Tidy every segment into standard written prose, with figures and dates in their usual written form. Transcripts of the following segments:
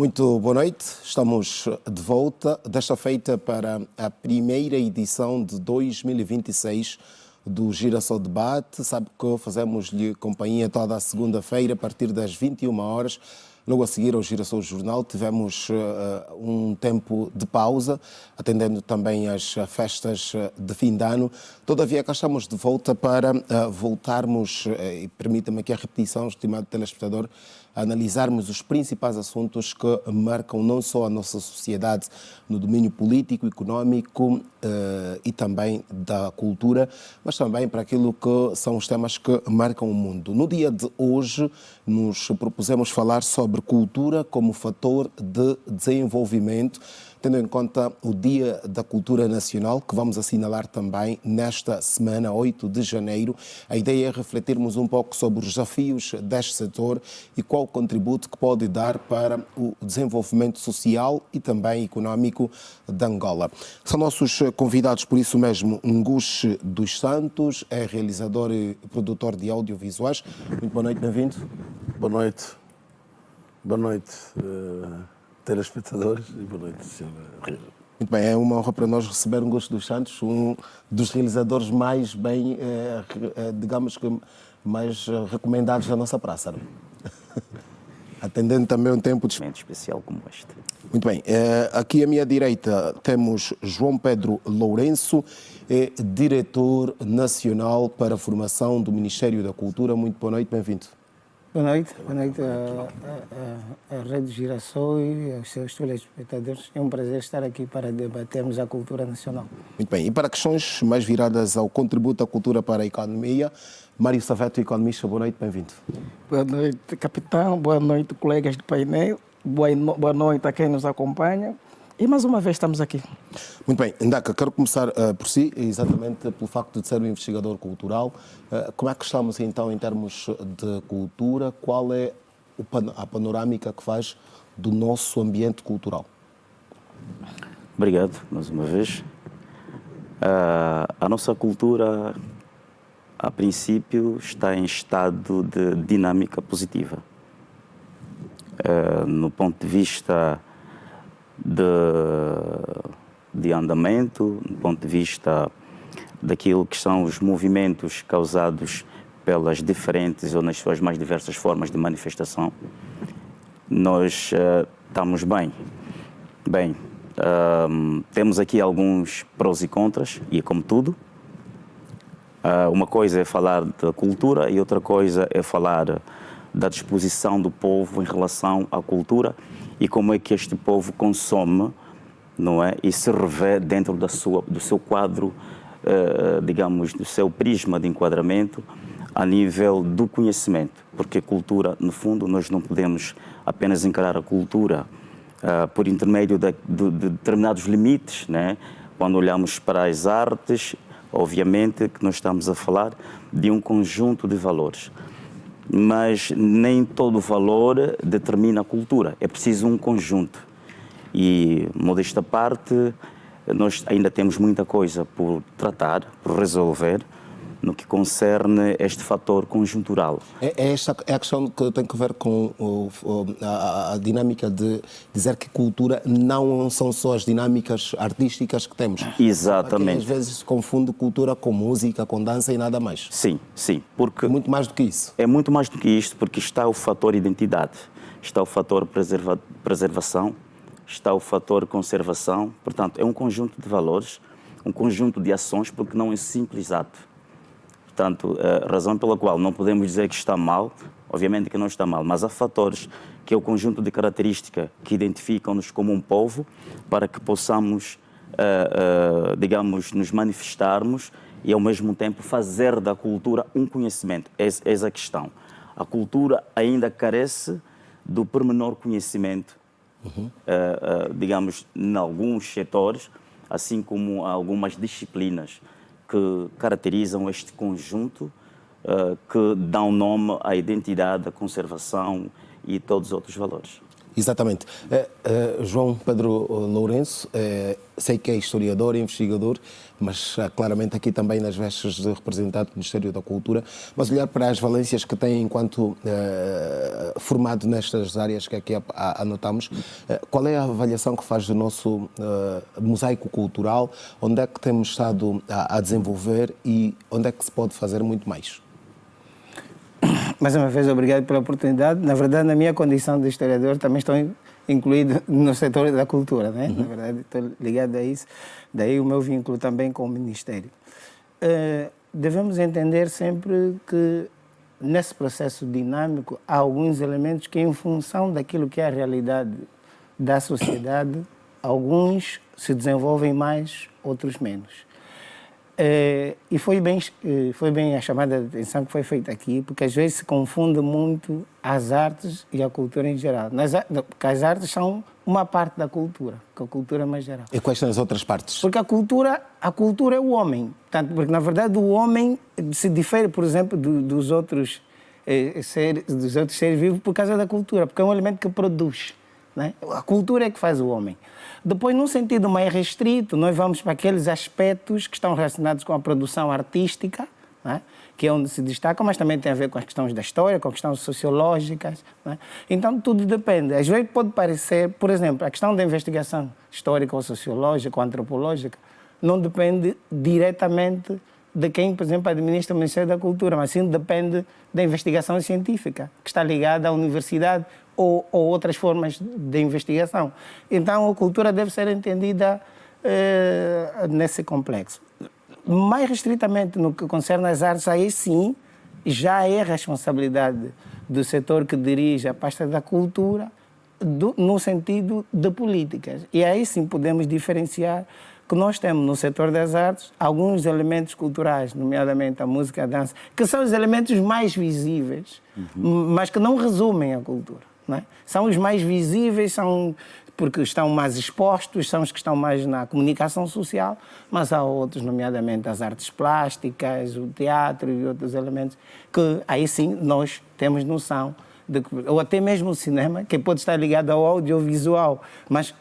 Muito boa noite, estamos de volta, desta feita para a primeira edição de 2026 do Girassol Debate. Sabe que fazemos-lhe companhia toda a segunda-feira a partir das 21 horas. Logo a seguir ao Girassol Jornal tivemos um tempo de pausa, atendendo também às festas de fim de ano. Todavia, cá estamos de volta para voltarmos, e permita-me aqui a repetição, estimado telespectador, analisarmos os principais assuntos que marcam não só a nossa sociedade no domínio político, económico e também da cultura, mas também para aquilo que são os temas que marcam o mundo. No dia de hoje, nos propusemos falar sobre cultura como fator de desenvolvimento, tendo em conta o Dia da Cultura Nacional, que vamos assinalar também nesta semana, 8 de janeiro. A ideia é refletirmos um pouco sobre os desafios deste setor e qual o contributo que pode dar para o desenvolvimento social e também económico de Angola. São nossos convidados, por isso mesmo, Nguxe dos Santos, é realizador e produtor de audiovisuais. Muito boa noite, bem-vindo. Boa noite. Boa noite, telespectadores, e boa noite, senhora. Muito bem, é uma honra para nós receber Nguxe dos Santos, um dos realizadores mais bem, digamos que, mais recomendados da nossa praça. Atendendo também um tempo de especial como este. Muito bem, aqui à minha direita temos João Pedro Lourenço, diretor nacional para a formação do Ministério da Cultura. Muito boa noite, bem-vindo. Boa noite à Rede Girassol e aos seus telespectadores. É um prazer estar aqui para debatermos a cultura nacional. Muito bem, e para questões mais viradas ao contributo da cultura para a economia, Mário Saveto, economista, boa noite, bem-vindo. Boa noite, capitão, boa noite, colegas do painel, boa noite a quem nos acompanha. E mais uma vez estamos aqui. Muito bem, Ndaka, quero começar por si, exatamente pelo facto de ser um investigador cultural. Como é que estamos então em termos de cultura? Qual é a panorâmica que faz do nosso ambiente cultural? Obrigado, mais uma vez. A nossa cultura, a princípio, está em estado de dinâmica positiva. No ponto de vista de andamento, do ponto de vista daquilo que são os movimentos causados pelas diferentes ou nas suas mais diversas formas de manifestação, nós estamos bem. Bem, temos aqui alguns prós e contras, e como tudo, uma coisa é falar da cultura e outra coisa é falar da disposição do povo em relação à cultura e como é que este povo consome, não é? E se revê dentro do seu quadro, digamos, do seu prisma de enquadramento a nível do conhecimento. Porque cultura, no fundo, nós não podemos apenas encarar a cultura por intermédio de determinados limites, né? Quando olhamos para as artes, obviamente que nós estamos a falar de um conjunto de valores. Mas nem todo valor determina a cultura, é preciso um conjunto. E, modesta parte, nós ainda temos muita coisa por tratar, por resolver, no que concerne este fator conjuntural. Esta é a questão que tem a ver com a dinâmica de dizer que cultura não são só as dinâmicas artísticas que temos. Exatamente. Às vezes se confunde cultura com música, com dança e nada mais. Sim, sim. Porque muito mais do que isso. É muito mais do que isto, porque está o fator identidade, está o fator preservação, está o fator conservação. Portanto, é um conjunto de valores, um conjunto de ações, porque não é simples ato. Portanto, a razão pela qual não podemos dizer que está mal, obviamente que não está mal, mas há fatores que é o conjunto de características que identificam-nos como um povo para que possamos, digamos, nos manifestarmos e ao mesmo tempo fazer da cultura um conhecimento. Essa é a questão. A cultura ainda carece do pormenor conhecimento, digamos, em alguns setores, assim como algumas disciplinas que caracterizam este conjunto, que dão nome à identidade, à conservação e todos os outros valores. Exatamente. João Pedro Lourenço, sei que é historiador, investigador, mas claramente aqui também nas vestes de representante do Ministério da Cultura, mas olhar para as valências que tem enquanto formado nestas áreas que aqui anotamos, qual é a avaliação que faz do nosso mosaico cultural, onde é que temos estado a desenvolver e onde é que se pode fazer muito mais? Mais uma vez, obrigado pela oportunidade. Na verdade, na minha condição de historiador, também estou incluído no setor da cultura, né? Na verdade, estou ligado a isso. Daí o meu vínculo também com o Ministério. Devemos entender sempre que, nesse processo dinâmico, há alguns elementos que, em função daquilo que é a realidade da sociedade, alguns se desenvolvem mais, outros menos. E foi bem a chamada de atenção que foi feita aqui, porque às vezes se confunde muito as artes e a cultura em geral. Porque as artes são uma parte da cultura, que a cultura é mais geral. E quais são as outras partes? Porque a cultura é o homem. Portanto, porque, na verdade, o homem se difere, por exemplo, dos outros seres vivos por causa da cultura, porque é um elemento que produz. Né? A cultura é que faz o homem. Depois, num sentido mais restrito, nós vamos para aqueles aspectos que estão relacionados com a produção artística, né? Que é onde se destaca, mas também tem a ver com as questões da história, com as questões sociológicas. Né? Então, tudo depende. Às vezes pode parecer, por exemplo, a questão da investigação histórica ou sociológica ou antropológica não depende diretamente de quem, por exemplo, administra o Ministério da Cultura, mas sim depende da investigação científica, que está ligada à universidade ou outras formas de investigação. Então, a cultura deve ser entendida nesse complexo. Mais restritamente no que concerne às artes, aí sim, já é responsabilidade do setor que dirige a pasta da cultura no sentido de políticas. E aí sim podemos diferenciar que nós temos no setor das artes alguns elementos culturais, nomeadamente a música, a dança, que são os elementos mais visíveis, mas que não resumem a cultura. Não é? São os mais visíveis, são porque estão mais expostos, são os que estão mais na comunicação social, mas há outros, nomeadamente as artes plásticas, o teatro e outros elementos, que aí sim nós temos noção, ou até mesmo o cinema, que pode estar ligado ao audiovisual, mas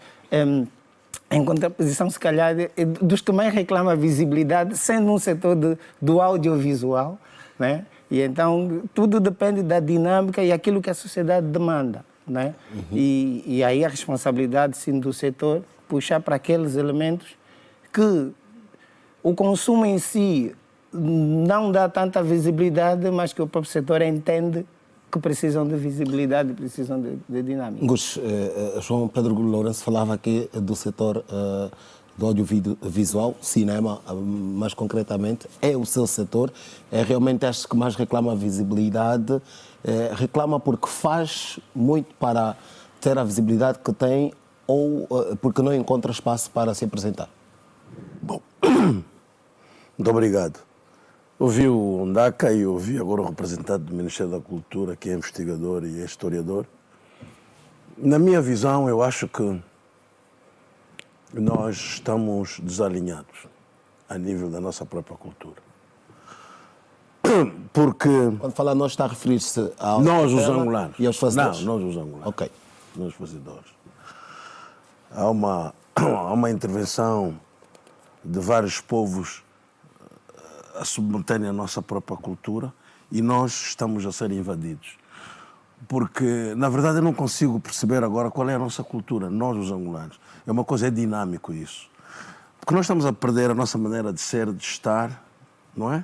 em contraposição, se calhar, dos que mais reclamam a visibilidade, sendo um setor do audiovisual, né? E então tudo depende da dinâmica e aquilo que a sociedade demanda, né? E aí a responsabilidade, sim, do setor puxar para aqueles elementos que o consumo em si não dá tanta visibilidade, mas que o próprio setor entende que precisam de visibilidade, precisam de dinâmica. Gus, João Pedro Lourenço falava aqui do setor do audiovisual, cinema, mais concretamente, é o seu setor, é realmente este que mais reclama a visibilidade, reclama porque faz muito para ter a visibilidade que tem ou porque não encontra espaço para se apresentar? Bom, muito obrigado. Ouvi o Ndaka e ouvi agora o representante do Ministério da Cultura, que é investigador e é historiador. Na minha visão, eu acho que nós estamos desalinhados a nível da nossa própria cultura. Porque Quando fala nós, está a referir-se ao nós, os angolanos. E aos fazedores? Não, nós, os angolanos. Ok. Nós, os fazedores. Há uma intervenção de vários povos a submeterem a nossa própria cultura e nós estamos a ser invadidos. Porque, na verdade, eu não consigo perceber agora qual é a nossa cultura, nós, os angolanos. É uma coisa, é dinâmico isso. Porque nós estamos a perder a nossa maneira de ser, de estar, não é?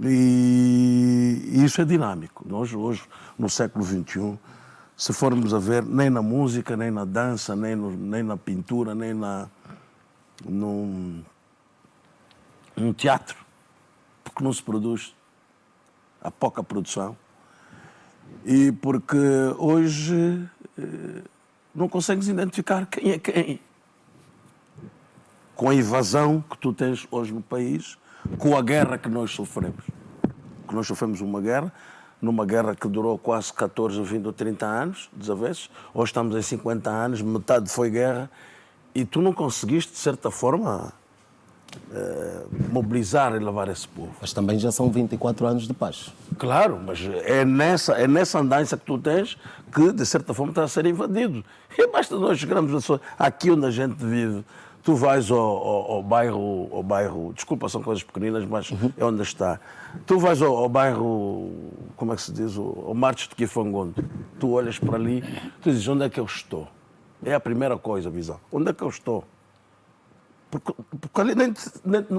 E isso é dinâmico. Nós, hoje, no século XXI, se formos a ver, nem na música, nem na dança, nem na pintura, nem no teatro, porque não se produz, há pouca produção, e porque hoje não consegues identificar quem é quem. Com a invasão que tu tens hoje no país, com a guerra que nós sofremos. Que nós sofremos uma guerra, numa guerra que durou quase 14, 20 ou 30 anos, desaveses. Hoje estamos em 50 anos, metade foi guerra, e tu não conseguiste, de certa forma, mobilizar e levar esse povo. Mas também já são 24 anos de paz. Claro, mas é nessa andança que tu tens que, de certa forma, está a ser invadido. E basta nós chegarmos aqui onde a gente vive. Tu vais ao bairro, desculpa, são coisas pequeninas, mas é onde está. Tu vais ao bairro, como é que se diz, ao Martes de Quifangondo. Tu olhas para ali, tu dizes, onde é que eu estou? É a primeira coisa, visão. Onde é que eu estou? Porque ali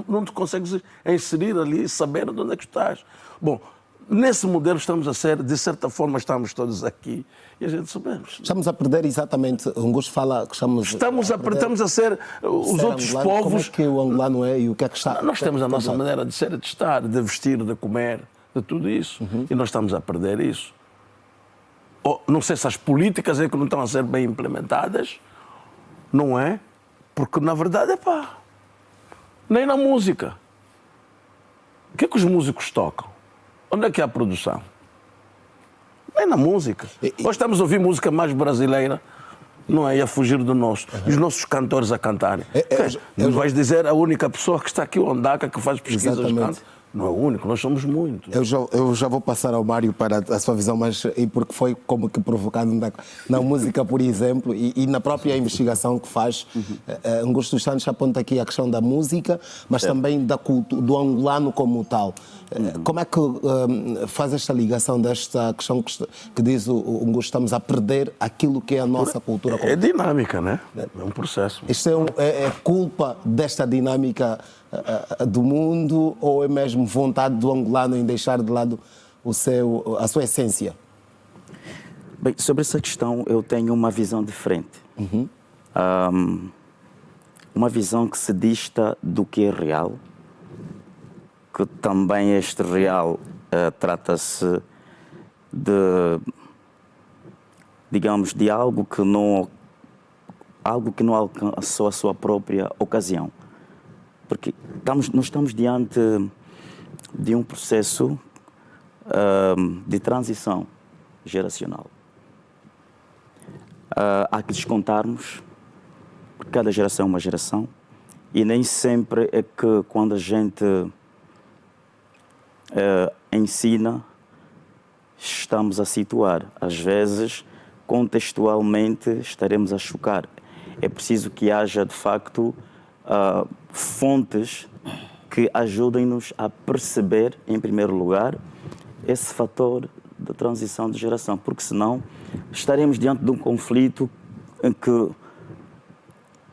não te consegues inserir ali e saber de onde é que estás. Bom, nesse modelo estamos a ser, de certa forma, estamos todos aqui e a gente sabemos. Estamos a perder exatamente, o Augusto fala que estamos a ser os outros angolano. povos. Como é que o angolano é e o que é que está? Nós temos a nossa maneira de ser, de estar, de vestir, de comer, de tudo isso. E nós estamos a perder isso. Não sei se as políticas é que não estão a ser bem implementadas, não é? Porque, na verdade, nem na música. O que é que os músicos tocam? Onde é que há produção? Nem na música. Nós estamos a ouvir música mais brasileira, não é? E a fugir do nosso. E os nossos cantores a cantarem. Não vais dizer a única pessoa que está aqui, o Ondaka, que faz pesquisas de canto. Não é o único, nós somos muitos. Eu já vou passar ao Mário para a sua visão, mas porque foi como que provocado na música, por exemplo, e na própria investigação que faz. Augusto dos Santos aponta aqui a questão da música, mas também da cultura, do angolano como tal. Como é que faz esta ligação desta questão que diz o Augusto, estamos a perder aquilo que é a nossa cultura? É dinâmica, né? É um processo. Isto é culpa desta dinâmica do mundo ou é mesmo vontade do angolano em deixar de lado a sua essência? Bem, sobre essa questão eu tenho uma visão diferente. Uma visão que se dista do que é real, que também este real trata-se de, digamos, de algo que não alcançou a sua própria ocasião. Porque nós estamos diante de um processo de transição geracional. Há que descontarmos, porque cada geração é uma geração, e nem sempre é que quando a gente ensina, estamos a situar. Às vezes, contextualmente, estaremos a chocar. É preciso que haja, de facto, fontes que ajudem-nos a perceber, em primeiro lugar, esse fator da transição de geração, porque senão estaremos diante de um conflito em que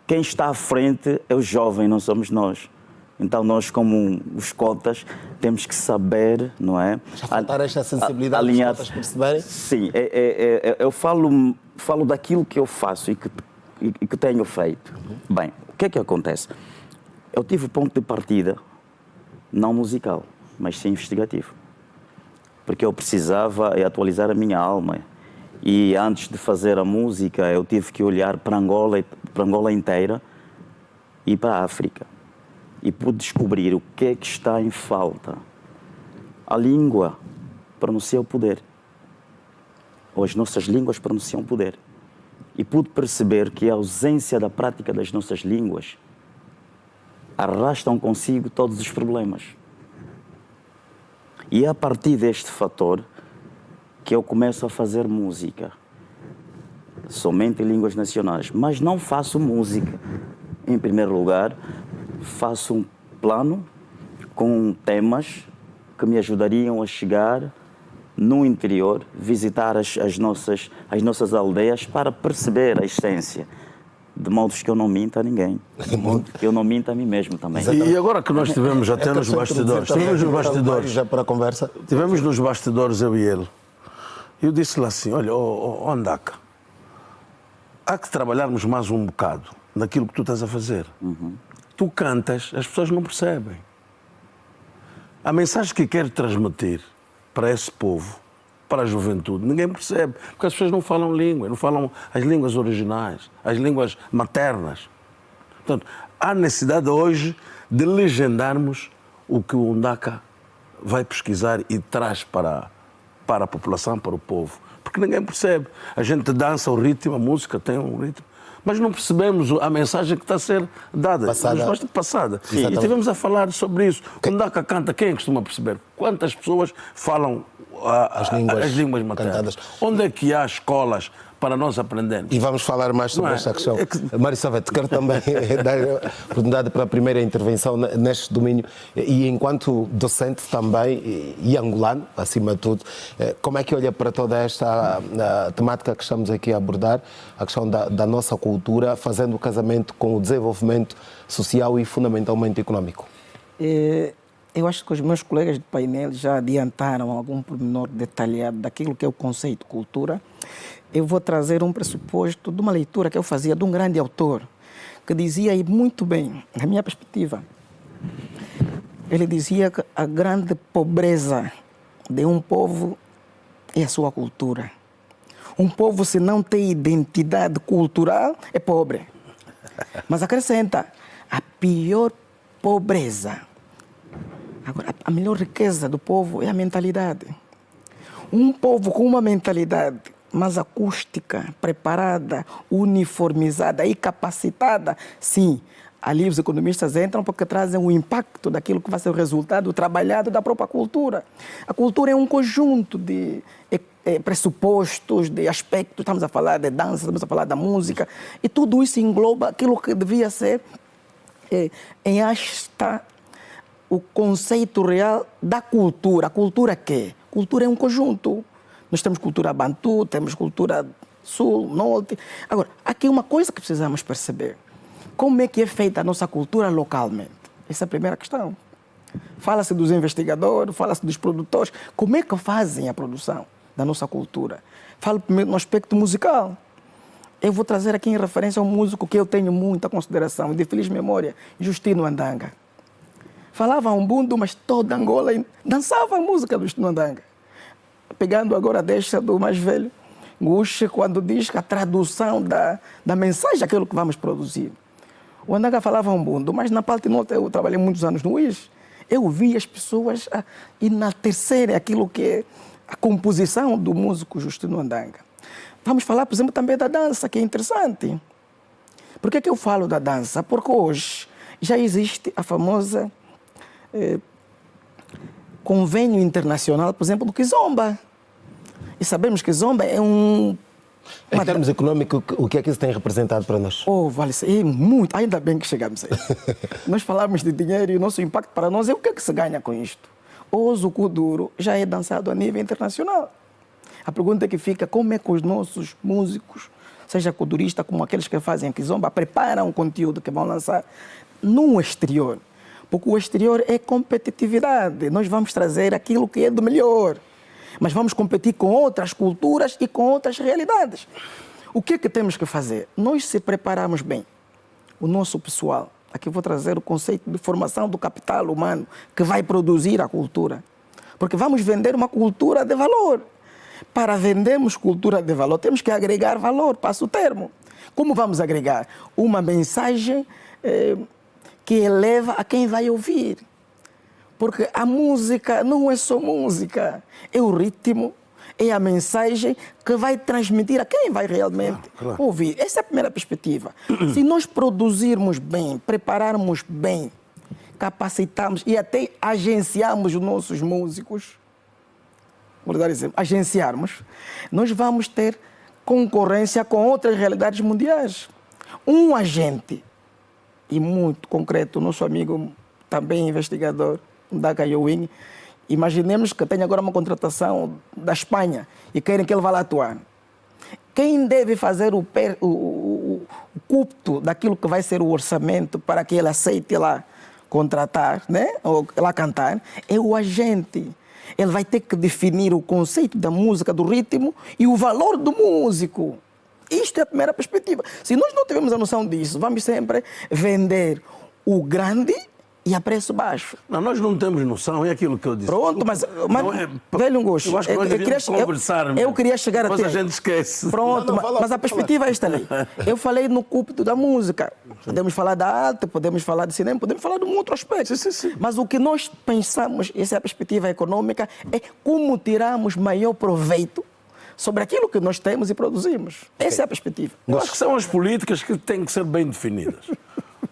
quem está à frente é o jovem, não somos nós. Então nós, como os cotas, temos que saber, não é? Já faltar esta sensibilidade dos cotas perceberem? Sim, eu falo daquilo que eu faço e que tenho feito. Bem, o que é que acontece? Eu tive o ponto de partida, não musical, mas sim investigativo. Porque eu precisava atualizar a minha alma. E antes de fazer a música, eu tive que olhar para Angola inteira e para a África. E pude descobrir o que é que está em falta. A língua pronuncia o poder. Ou as nossas línguas pronunciam o poder. E pude perceber que a ausência da prática das nossas línguas arrastam consigo todos os problemas. E é a partir deste fator que eu começo a fazer música. Somente em línguas nacionais. Mas não faço música. Em primeiro lugar, faço um plano com temas que me ajudariam a chegar no interior, visitar as nossas aldeias para perceber a essência. De modo que eu não minta a ninguém. Que eu não minta a mim mesmo também. E agora que nós estivemos até nos bastidores, já para a conversa. Tivemos nos bastidores, eu e ele. Eu disse-lhe assim, olha, Ondaka, há que trabalharmos mais um bocado naquilo que tu estás a fazer. Tu cantas, as pessoas não percebem. A mensagem que quero transmitir para esse povo, para a juventude, ninguém percebe, porque as pessoas não falam língua, não falam as línguas originais, as línguas maternas. Portanto, há necessidade hoje de legendarmos o que o Ondaka vai pesquisar e traz para a população, para o povo. Porque ninguém percebe. A gente dança o ritmo, a música tem um ritmo, mas não percebemos a mensagem que está a ser dada. Passada. E estivemos a falar sobre isso. Quando Ndaka canta, quem costuma perceber? Quantas pessoas falam as línguas maternas? Onde é que há escolas para nós aprendermos? E vamos falar mais sobre esta questão. Mário Savete, quero também dar a oportunidade para a primeira intervenção neste domínio. E enquanto docente também, e angolano, acima de tudo, como é que olha para toda esta temática que estamos aqui a abordar, a questão da nossa cultura, fazendo o casamento com o desenvolvimento social e fundamentalmente económico? Eu acho que os meus colegas de painel já adiantaram algum pormenor detalhado daquilo que é o conceito de cultura. Eu vou trazer um pressuposto de uma leitura que eu fazia de um grande autor, que dizia muito bem, na minha perspectiva, ele dizia que a grande pobreza de um povo é a sua cultura. Um povo, se não tem identidade cultural, é pobre. Mas acrescenta, a pior pobreza. Agora, a melhor riqueza do povo é a mentalidade. Um povo com uma mentalidade mais acústica, preparada, uniformizada e capacitada, sim, ali os economistas entram porque trazem o impacto daquilo que vai ser o resultado trabalhado da própria cultura. A cultura é um conjunto de pressupostos, de aspectos, estamos a falar de dança, estamos a falar da música, e tudo isso engloba aquilo que devia ser em esta o conceito real da cultura. A cultura quê? Cultura é um conjunto. Nós temos cultura bantu, temos cultura sul, norte. Agora, aqui uma coisa que precisamos perceber. Como é que é feita a nossa cultura localmente? Essa é a primeira questão. Fala-se dos investigadores, fala-se dos produtores. Como é que fazem a produção da nossa cultura? Falo no aspecto musical. Eu vou trazer aqui em referência um músico que eu tenho muita consideração, de feliz memória, Justino Andanga. Falava umbundo, mas toda Angola dançava a música do Justino Andanga. Pegando agora a deixa do mais velho, Guxe, quando diz que a tradução da mensagem, aquilo que vamos produzir. O Andanga falava umbundo, mas na parte norte, eu trabalhei muitos anos no UIS, eu vi as pessoas enaltecerem aquilo que é a composição do músico Justino Andanga. Vamos falar, por exemplo, também da dança, que é interessante. Por que eu falo da dança? Porque hoje já existe a famosa convênio internacional, por exemplo, do Kizomba. E sabemos que Kizomba é um... Em termos econômicos, o que é que isso tem representado para nós? Vale muito, ainda bem que chegamos aí. Nós falamos de dinheiro e o nosso impacto para nós é o que é que se ganha com isto. Hoje o Kuduro já é dançado a nível internacional. A pergunta que fica, como é que os nossos músicos, seja kudurista como aqueles que fazem Kizomba, preparam o conteúdo que vão lançar no exterior? Porque o exterior é competitividade. Nós vamos trazer aquilo que é do melhor. Mas vamos competir com outras culturas e com outras realidades. O que é que temos que fazer? Nós se prepararmos bem, o nosso pessoal, aqui vou trazer o conceito de formação do capital humano que vai produzir a cultura. Porque vamos vender uma cultura de valor. Para vendermos cultura de valor, temos que agregar valor, passo o termo. Como vamos agregar? Uma mensagem que eleva a quem vai ouvir. Porque a música não é só música, é o ritmo, é a mensagem que vai transmitir a quem vai realmente ouvir. Essa é a primeira perspectiva. Se nós produzirmos bem, prepararmos bem, capacitarmos e até agenciarmos os nossos músicos, vou dar exemplo, agenciarmos, nós vamos ter concorrência com outras realidades mundiais. Um agente, e muito concreto, nosso amigo também investigador, Ndaka Yowing, imaginemos que tem agora uma contratação da Espanha e querem que ele vá lá atuar. Quem deve fazer o cupto daquilo que vai ser o orçamento para que ele aceite lá contratar, né? Ou lá cantar, é o agente. Ele vai ter que definir o conceito da música, do ritmo e o valor do músico. Isto é a primeira perspectiva. Se nós não tivermos a noção disso, vamos sempre vender o grande e a preço baixo. Não, nós não temos noção, é aquilo que eu disse. Pronto, mas velho um gosto. Eu acho que nós devíamos conversar. Eu queria chegar até... Mas a gente esquece. Pronto, mas a perspectiva é esta ali. Eu falei no cúpito da música. Podemos falar da arte, podemos falar de cinema, podemos falar de um outro aspecto. Sim. Mas o que nós pensamos, essa é a perspectiva econômica, é como tirarmos maior proveito sobre aquilo que nós temos e produzimos. Essa é a perspectiva. Eu acho que são as políticas que têm que ser bem definidas.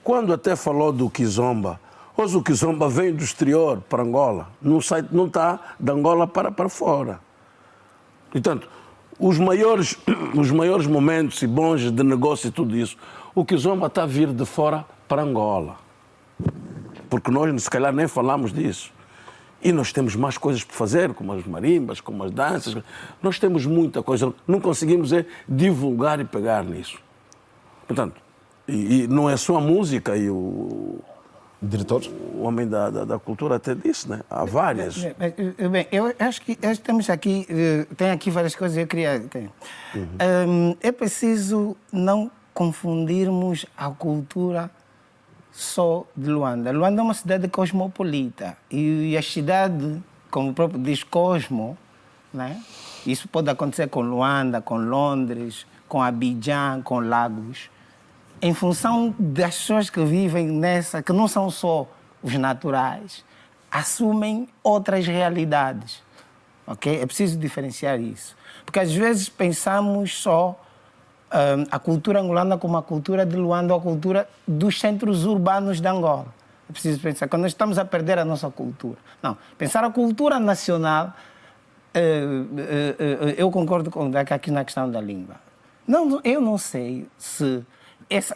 Quando até falou do Kizomba, hoje o Kizomba vem do exterior para Angola, não está de Angola para fora. Portanto, os maiores momentos e bons de negócio e tudo isso, o Kizomba está a vir de fora para Angola. Porque nós, se calhar, nem falamos disso. E nós temos mais coisas por fazer, como as marimbas, como as danças. Nós temos muita coisa. Não conseguimos divulgar e pegar nisso. Portanto, e não é só a música e o homem da cultura até disse, né? Há várias. Bem, eu acho que temos aqui, tem aqui várias coisas que eu queria... É preciso não confundirmos a cultura só de Luanda. Luanda é uma cidade cosmopolita e a cidade, como o próprio diz, Cosmo, né? Isso pode acontecer com Luanda, com Londres, com Abidjan, com Lagos, em função das pessoas que vivem nessa, que não são só os naturais, assumem outras realidades. Okay? É preciso diferenciar isso. Porque às vezes pensamos só a cultura angolana como a cultura de Luanda ou a cultura dos centros urbanos de Angola. É preciso pensar, quando nós estamos a perder a nossa cultura. Não, pensar a cultura nacional, eu concordo com aqui na questão da língua. Não, eu não sei se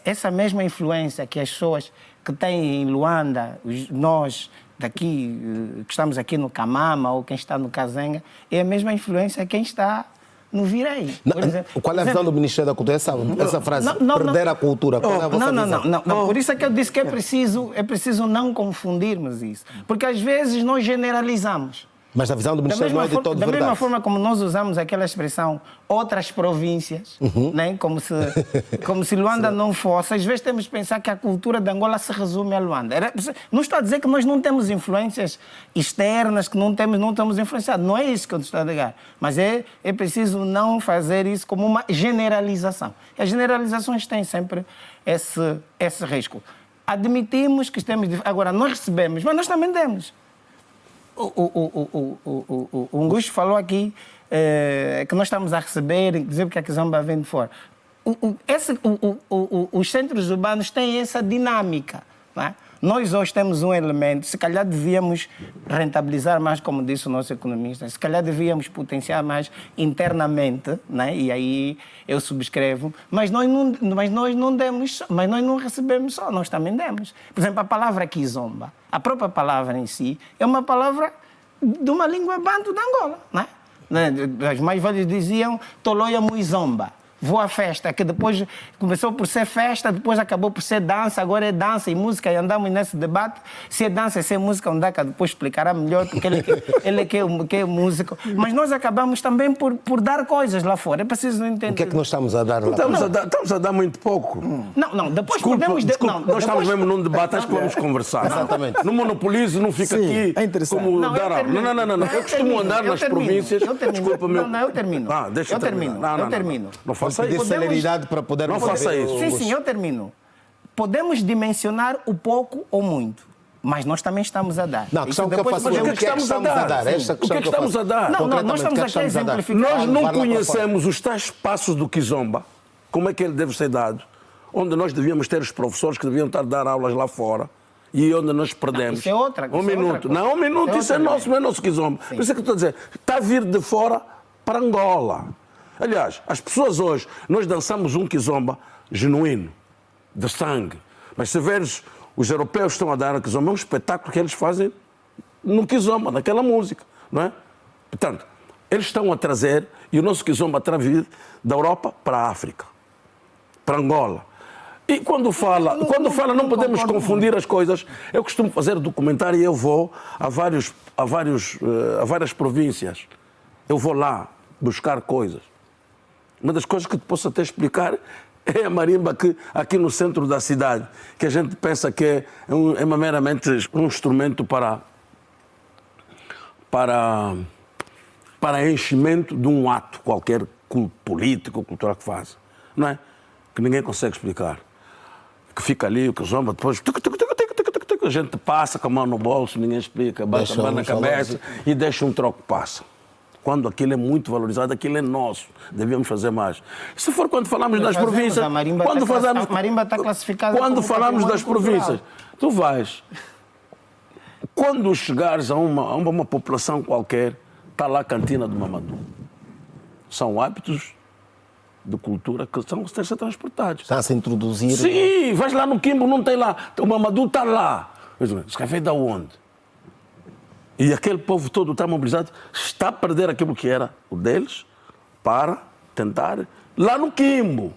essa mesma influência que as pessoas que têm em Luanda, nós daqui, que estamos aqui no Camama ou quem está no Kazenga, é a mesma influência que quem está no Virei. Qual é a visão do Ministério da Cultura? Essa frase, perder a cultura, qual é a vossa visão? Não. Por isso é que eu disse que é preciso não confundirmos isso. Porque às vezes nós generalizamos. Mas a visão do Ministério não é de todo verdade. Da mesma forma como nós usamos aquela expressão outras províncias, né? como se Luanda não fosse, às vezes temos que pensar que a cultura de Angola se resume a Luanda. Não estou a dizer que nós não temos influências externas, que não estamos influenciados. Não é isso que eu estou a dizer. Mas é preciso não fazer isso como uma generalização. As generalizações têm sempre esse risco. Admitimos que temos... Agora, nós recebemos, mas nós também demos. O Augusto falou aqui que nós estamos a receber, inclusive que a Kizomba vem de fora. Os centros urbanos têm essa dinâmica. Não é? Nós hoje temos um elemento, se calhar devíamos rentabilizar mais, como disse o nosso economista, se calhar devíamos potenciar mais internamente, né? E aí eu subscrevo, mas nós não demos, mas nós não recebemos só, nós também demos. Por exemplo, a palavra Kizomba, a própria palavra em si, é uma palavra de uma língua banto de Angola, né? Os mais velhos diziam Toloia Muizomba. Vou à festa, que depois começou por ser festa, depois acabou por ser dança, agora é dança e música, e andamos nesse debate. Se é dança e se é música, o Ndaka depois explicará melhor, porque ele é que é músico. Mas nós acabamos também por dar coisas lá fora, é preciso entender. O que é que nós estamos a dar lá? Estamos a dar muito pouco. Não, depois desculpa, podemos... nós estamos mesmo num debate, acho que vamos conversar. Exatamente. Não monopolizo, não fica aqui como dar aula. Não. Eu costumo andar nas províncias. Desculpa, meu. Não, eu termino. Deixa eu terminar. Eu termino. Não faça pedir isso. celeridade para poder... Não faça isso. Sim, eu termino. Podemos dimensionar o pouco ou muito, mas nós também estamos a dar. Não, a questão que eu faço é o que estamos a dar. O que é que estamos a dar? Não, nós estamos aqui a exemplificar. Nós não conhecemos os tais passos do Kizomba, como é que ele deve ser dado, onde nós devíamos ter os professores que deviam estar a dar aulas lá fora. E onde nós perdemos. Isso é outra. Um minuto. Isso é nosso, não é nosso Kizomba. Por isso é que eu estou a dizer, está a vir de fora para Angola. Aliás, as pessoas hoje, nós dançamos um Kizomba genuíno, de sangue. Mas se veres, os europeus estão a dar a Kizomba, é um espetáculo que eles fazem no Kizomba, naquela música, não é? Portanto, eles estão a trazer, e o nosso Kizomba está a vir da Europa para a África, para Angola. E quando fala, não podemos confundir as coisas. Eu costumo fazer documentário e eu vou a várias províncias. Eu vou lá buscar coisas. Uma das coisas que te posso até explicar é a marimba aqui no centro da cidade, que a gente pensa que é meramente um instrumento para enchimento de um ato qualquer político ou cultural que faz. Não é? Que ninguém consegue explicar. Que fica ali, o Kizomba, depois a gente passa com a mão no bolso, ninguém explica, bate a mão na cabeça e deixa um troco passa. Quando aquilo é muito valorizado, aquilo é nosso. Devíamos fazer mais. Se for quando falamos das províncias... A marimba está classificada quando como falamos das patrimônio províncias, tu vais... Quando chegares a uma população qualquer, está lá a cantina do Mamadou. São hábitos de cultura que têm que ser transportados. Está a se introduzir. Sim, vais lá no Quimbo, não tem lá. O Mamadou está lá. Isso é feito de onde? E aquele povo todo está mobilizado, está a perder aquilo que era o deles para tentar lá no Quimbo.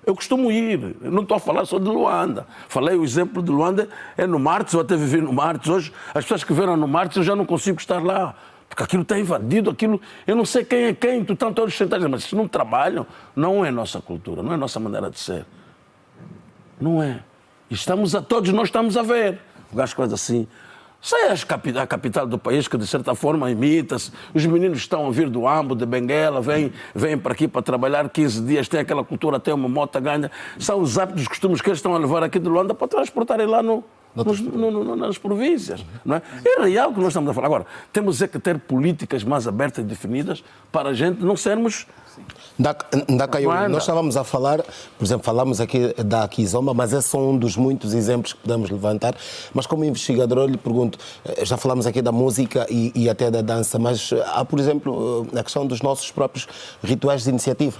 Eu costumo ir, eu não estou a falar só de Luanda. Falei o exemplo de Luanda, é no Martes, eu até vivi no Martes. Hoje, as pessoas que vieram no Martes, eu já não consigo estar lá. Porque aquilo está invadido, aquilo... Eu não sei quem é quem, tu estão todos sentados, mas se não trabalham, não é nossa cultura, não é nossa maneira de ser. Não é. E todos nós estamos a ver. As coisas assim. Sei a capital do país que, de certa forma, imita-se. Os meninos estão a vir do Ambo, de Benguela, vêm para aqui para trabalhar 15 dias, tem aquela cultura, tem uma moto, ganha. São os hábitos, os costumes que eles estão a levar aqui de Luanda para transportarem lá nas províncias. Não é? É real que nós estamos a falar. Agora, temos é que ter políticas mais abertas e definidas para a gente não sermos... Nós estávamos a falar, por exemplo, falamos aqui da Kizomba, mas esse é só um dos muitos exemplos que podemos levantar. Mas como investigador, eu lhe pergunto, já falamos aqui da música e até da dança, mas há, por exemplo, a questão dos nossos próprios rituais de iniciativa.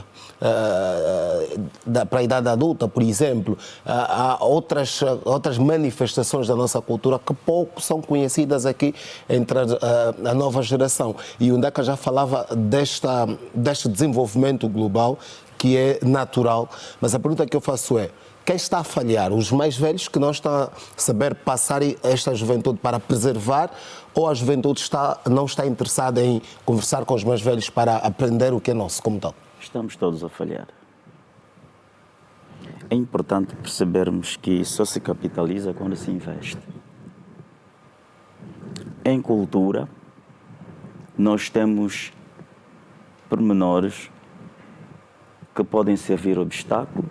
Para a idade adulta, por exemplo, há outras manifestações da nossa cultura que pouco são conhecidas aqui entre a nova geração. E o Ndaka já falava deste desenvolvimento global que é natural, mas a pergunta que eu faço é: quem está a falhar? Os mais velhos que não estão a saber passar esta juventude para preservar, ou a juventude não está interessada em conversar com os mais velhos para aprender o que é nosso como tal? Estamos todos a falhar. É importante percebermos que só se capitaliza quando se investe. Em cultura, nós temos pormenores que podem servir obstáculo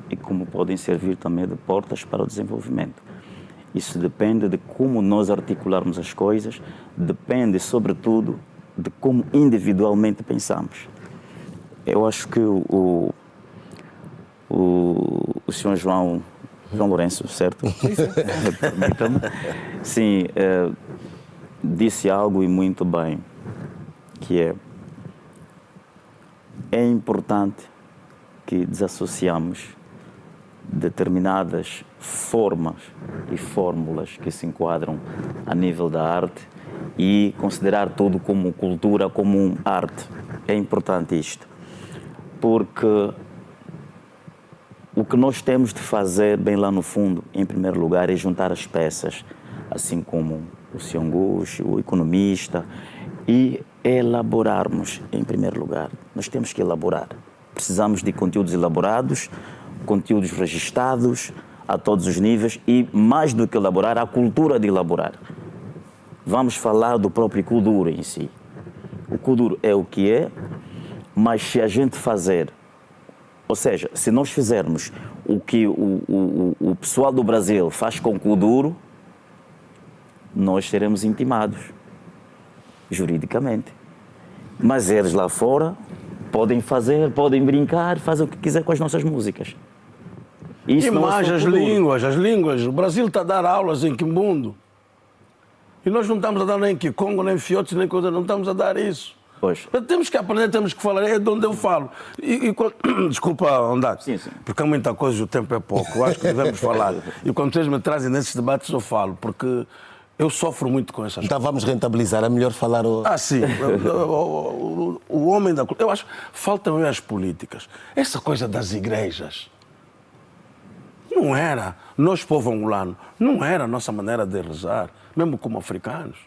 e como podem servir também de portas para o desenvolvimento. Isso depende de como nós articularmos as coisas, depende, sobretudo, de como individualmente pensamos. Eu acho que o senhor João Lourenço, certo? Sim, disse algo e muito bem, que é importante que desassociamos determinadas formas e fórmulas que se enquadram a nível da arte e considerar tudo como cultura, como arte. É importante isto, porque o que nós temos de fazer bem lá no fundo, em primeiro lugar, é juntar as peças, assim como o Siongush, o economista, e elaborarmos, em primeiro lugar. Nós temos que elaborar. Precisamos de conteúdos elaborados, conteúdos registados a todos os níveis e, mais do que elaborar, a cultura de elaborar. Vamos falar do próprio Kuduro em si. O Kuduro é o que é, mas se a gente fazer, ou seja, se nós fizermos o que o pessoal do Brasil faz com o Kuduro, nós seremos intimados, juridicamente. Mas eles lá fora podem fazer, podem brincar, fazem o que quiser com as nossas músicas. Isso e mais as Kuduro. línguas. O Brasil está a dar aulas em Quimbundo. E nós não estamos a dar nem em Kikongo, nem em Fiotes, nem coisa, não estamos a dar isso. Pois. Temos que aprender, temos que falar, é de onde eu falo. Desculpa, Andar, sim. porque há muita coisa e o tempo é pouco. Eu acho que devemos falar. E quando vocês me trazem nesses debates, eu falo, porque eu sofro muito com essas coisas. Então vamos rentabilizar, é melhor falar... Sim, o homem da cultura. Eu acho que faltam as políticas. Essa coisa das igrejas. Não era, nós, povo angolano, não era a nossa maneira de rezar, mesmo como africanos.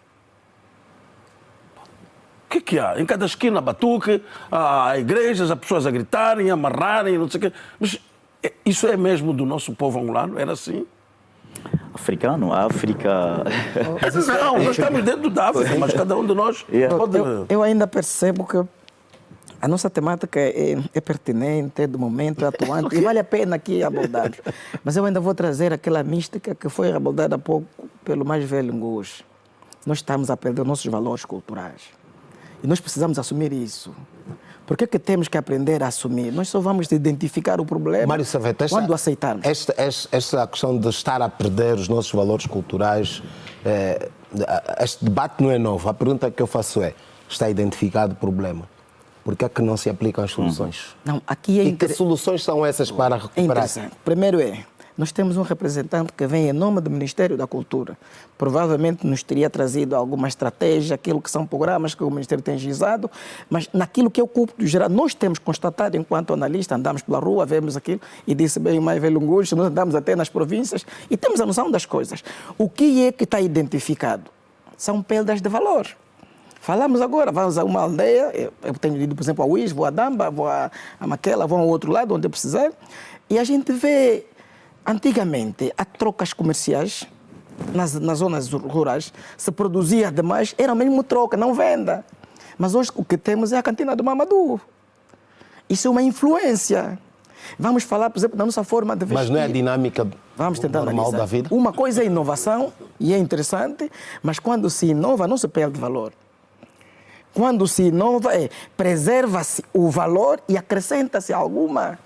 O que há? Em cada esquina, batuque, há igrejas, há pessoas a gritarem, a amarrarem, não sei o quê. Mas isso é mesmo do nosso povo angolano? Era assim? Africano, África... Não, nós estamos dentro da África, mas cada um de nós pode... Eu ainda percebo que a nossa temática é pertinente, é do momento, é atuante, e vale a pena aqui abordar. Mas eu ainda vou trazer aquela mística que foi abordada há pouco pelo mais velho Ngush. Nós estamos a perder nossos valores culturais. E nós precisamos assumir isso. Por que temos que aprender a assumir? Nós só vamos identificar o problema Mário Saveta, quando aceitarmos. Esta questão de estar a perder os nossos valores culturais, este debate não é novo. A pergunta que eu faço é, está identificado o problema? Por que é que não se aplicam as soluções? Não, aqui é E que soluções são essas para É recuperar? interessante. Primeiro nós temos um representante que vem em nome do Ministério da Cultura. Provavelmente nos teria trazido alguma estratégia, aquilo que são programas que o Ministério tem gizado, mas naquilo que é o culto geral, nós temos constatado enquanto analista, andamos pela rua, vemos aquilo, e disse bem o mais velho Lungucho, nós andamos até nas províncias e temos a noção das coisas. O que é que está identificado? São perdas de valor. Falamos agora, vamos a uma aldeia, eu tenho ido, por exemplo, a Uís, vou a Damba, vou a Maquela, vou ao outro lado, onde eu precisar, e a gente vê, antigamente, há trocas comerciais, nas zonas rurais, se produzia demais, era mesmo troca, não venda. Mas hoje o que temos é a cantina do Mamadou. Isso é uma influência. Vamos falar, por exemplo, da nossa forma de vestir. Mas não é a dinâmica Vamos tentar normal analisar. da vida? Uma coisa é inovação, e é interessante, mas quando se inova, não se perde valor. Quando se inova, preserva-se o valor e acrescenta-se alguma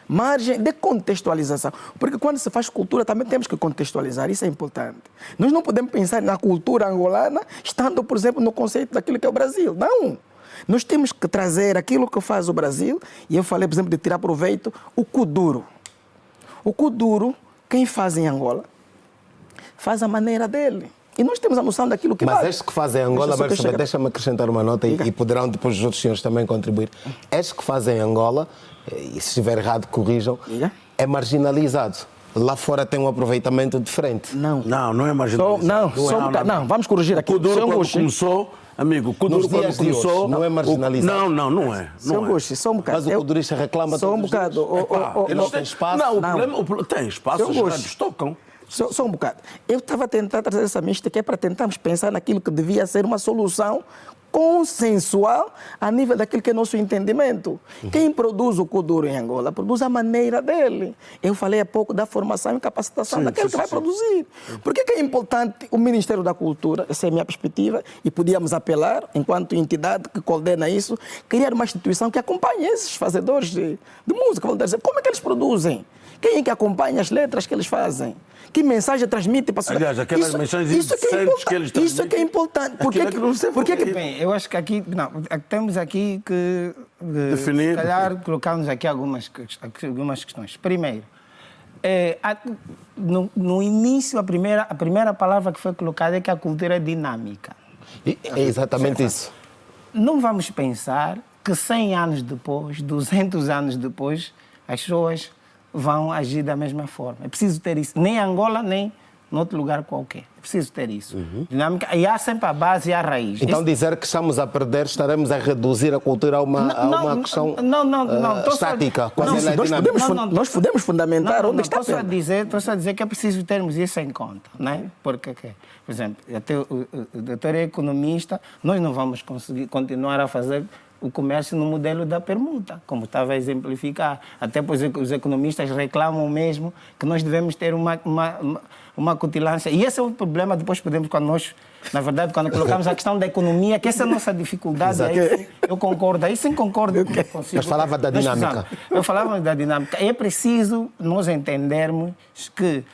margem de contextualização. Porque quando se faz cultura, também temos que contextualizar, isso é importante. Nós não podemos pensar na cultura angolana estando, por exemplo, no conceito daquilo que é o Brasil. Não! Nós temos que trazer aquilo que faz o Brasil, e eu falei, por exemplo, de tirar proveito, o kuduro. O kuduro, quem faz em Angola, faz a maneira dele. E nós temos a noção daquilo que Mas vale. este que faz em Angola, deixa-me acrescentar uma nota e poderão depois os outros senhores também contribuir. Este que faz em Angola, e se estiver errado corrijam, é marginalizado. Lá fora tem um aproveitamento diferente. Não. Não é marginalizado. Não, vamos corrigir aqui. O Kuduro quando começou, amigo, o Kuduro quando começou... Não é marginalizado. Não é. Só um bocado. Mas o kudurista reclama Só um todos os dias. bocado. Eles têm espaço. Não, tem espaço, os grandes tocam. Só um bocado. Eu estava a tentar trazer essa mística para tentarmos pensar naquilo que devia ser uma solução consensual a nível daquilo que é nosso entendimento. Quem produz o kuduro em Angola produz a maneira dele. Eu falei há pouco da formação e capacitação daquele que vai produzir. Por que é importante o Ministério da Cultura, essa é a minha perspectiva, e podíamos apelar, enquanto entidade que coordena isso, criar uma instituição que acompanhe esses fazedores de música. Vamos dizer, como é que eles produzem? Quem é que acompanha as letras que eles fazem? Que mensagem transmite para a sociedade? Aliás, aquelas mensagens indecentes que eles transmitem. Isso é que é importante. Bem, eu acho que aqui, temos aqui que definir. Se calhar colocarmos aqui algumas questões. Primeiro, no início, a primeira palavra que foi colocada é que a cultura é dinâmica. É exatamente isso. Não vamos pensar que 100 anos depois, 200 anos depois, as pessoas vão agir da mesma forma. É preciso ter isso. Nem em Angola, nem em outro lugar qualquer. É preciso ter isso. Dinâmica. E há sempre a base e a raiz. Então dizer que estamos a perder, estaremos a reduzir a cultura a uma questão estática. Nós podemos fundamentar onde está. Estou só a dizer que é preciso termos isso em conta. Né? Porque, por exemplo, até o doutor é economista, nós não vamos conseguir continuar a fazer o comércio no modelo da permuta, como estava a exemplificar. Até pois os economistas reclamam mesmo que nós devemos ter uma cutilância. E esse é o problema, depois podemos, quando nós, na verdade, quando colocamos a questão da economia, que essa é a nossa dificuldade, aí eu concordo, aí sim concordo consigo. Mas falava da dinâmica. Eu falava da dinâmica. É preciso nós entendermos que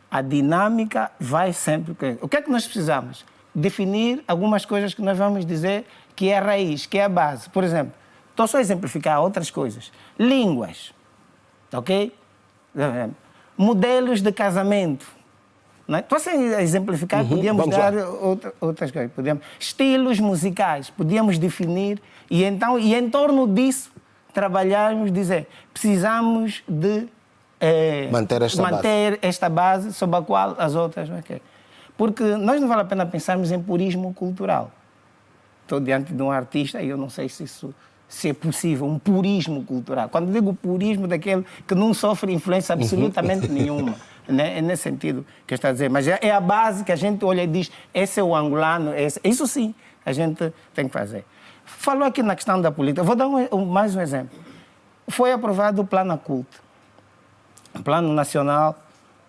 a dinâmica vai sempre... O que é que nós precisamos? Definir algumas coisas que nós vamos dizer que é a raiz, que é a base. Por exemplo, estou só a exemplificar outras coisas. Línguas, ok? Modelos de casamento. Não é? Estou só a exemplificar, podíamos dar outras coisas. Estilos musicais, podíamos definir e em torno disso trabalharmos, dizer, precisamos de manter esta base sob a qual as outras... Okay. Porque nós não vale a pena pensarmos em purismo cultural. Estou diante de um artista e eu não sei se é possível, um purismo cultural. Quando digo purismo, daquele que não sofre influência absolutamente nenhuma. Né? É nesse sentido que eu estou a dizer. Mas é a base que a gente olha e diz, esse é o angolano, isso sim, a gente tem que fazer. Falou aqui na questão da política. Vou dar mais um exemplo. Foi aprovado o Plano Culto, o Plano Nacional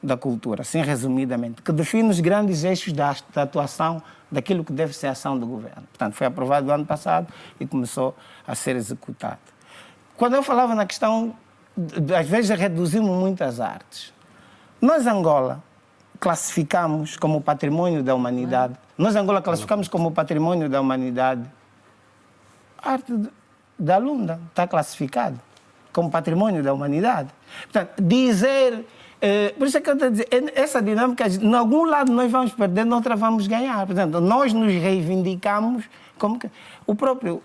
da cultura, assim resumidamente, que define os grandes eixos da atuação daquilo que deve ser a ação do governo. Portanto, foi aprovado no ano passado e começou a ser executado. Quando eu falava na questão, às vezes reduzimos muito as artes. Nós, Angola, classificamos como patrimônio da humanidade. Nós, Angola, classificamos como patrimônio da humanidade a arte da Lunda, está classificado como patrimônio da humanidade. Portanto, dizer... por isso é que eu estou a dizer, essa dinâmica, em algum lado nós vamos perder, noutra vamos ganhar. Portanto, nós nos reivindicamos como que... O próprio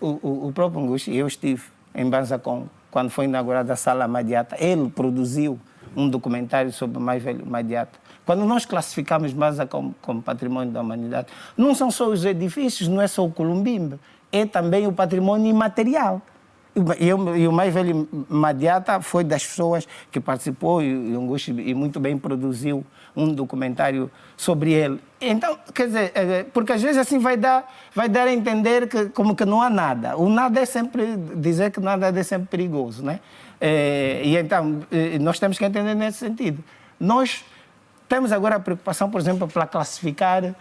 Ngushi, eu estive em Banza Congo, quando foi inaugurada a Sala Madiata, ele produziu um documentário sobre o mais velho Madiata. Quando nós classificamos Banza como patrimônio da humanidade, não são só os edifícios, não é só o Columbimbe, é também o patrimônio imaterial. E o mais velho Madiata foi das pessoas que participou e muito bem produziu um documentário sobre ele. Então, quer dizer, porque às vezes assim vai dar a entender que como que não há nada. O nada é sempre, dizer que nada é sempre perigoso, né? E então, nós temos que entender nesse sentido. Nós temos agora a preocupação, por exemplo, para classificar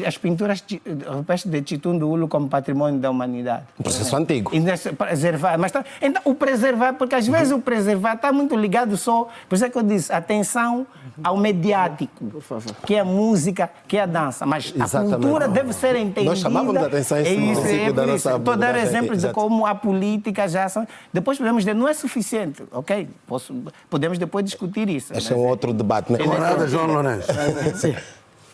as pinturas rupestres de Chitundu como patrimônio da humanidade. Um processo antigo. E preservar. Mas, então, o preservar, porque às vezes o preservar está muito ligado só, por isso é que eu disse, atenção ao mediático, que é a música, que é a dança. Mas a cultura deve ser entendida. Nós chamávamos a atenção a esse princípio da nossa Estou a dar abordagem exemplos aqui. de como a política já são... Depois podemos dizer, não é suficiente, ok? Podemos depois discutir isso. Este é um outro debate, né? Camarada João Lourenço,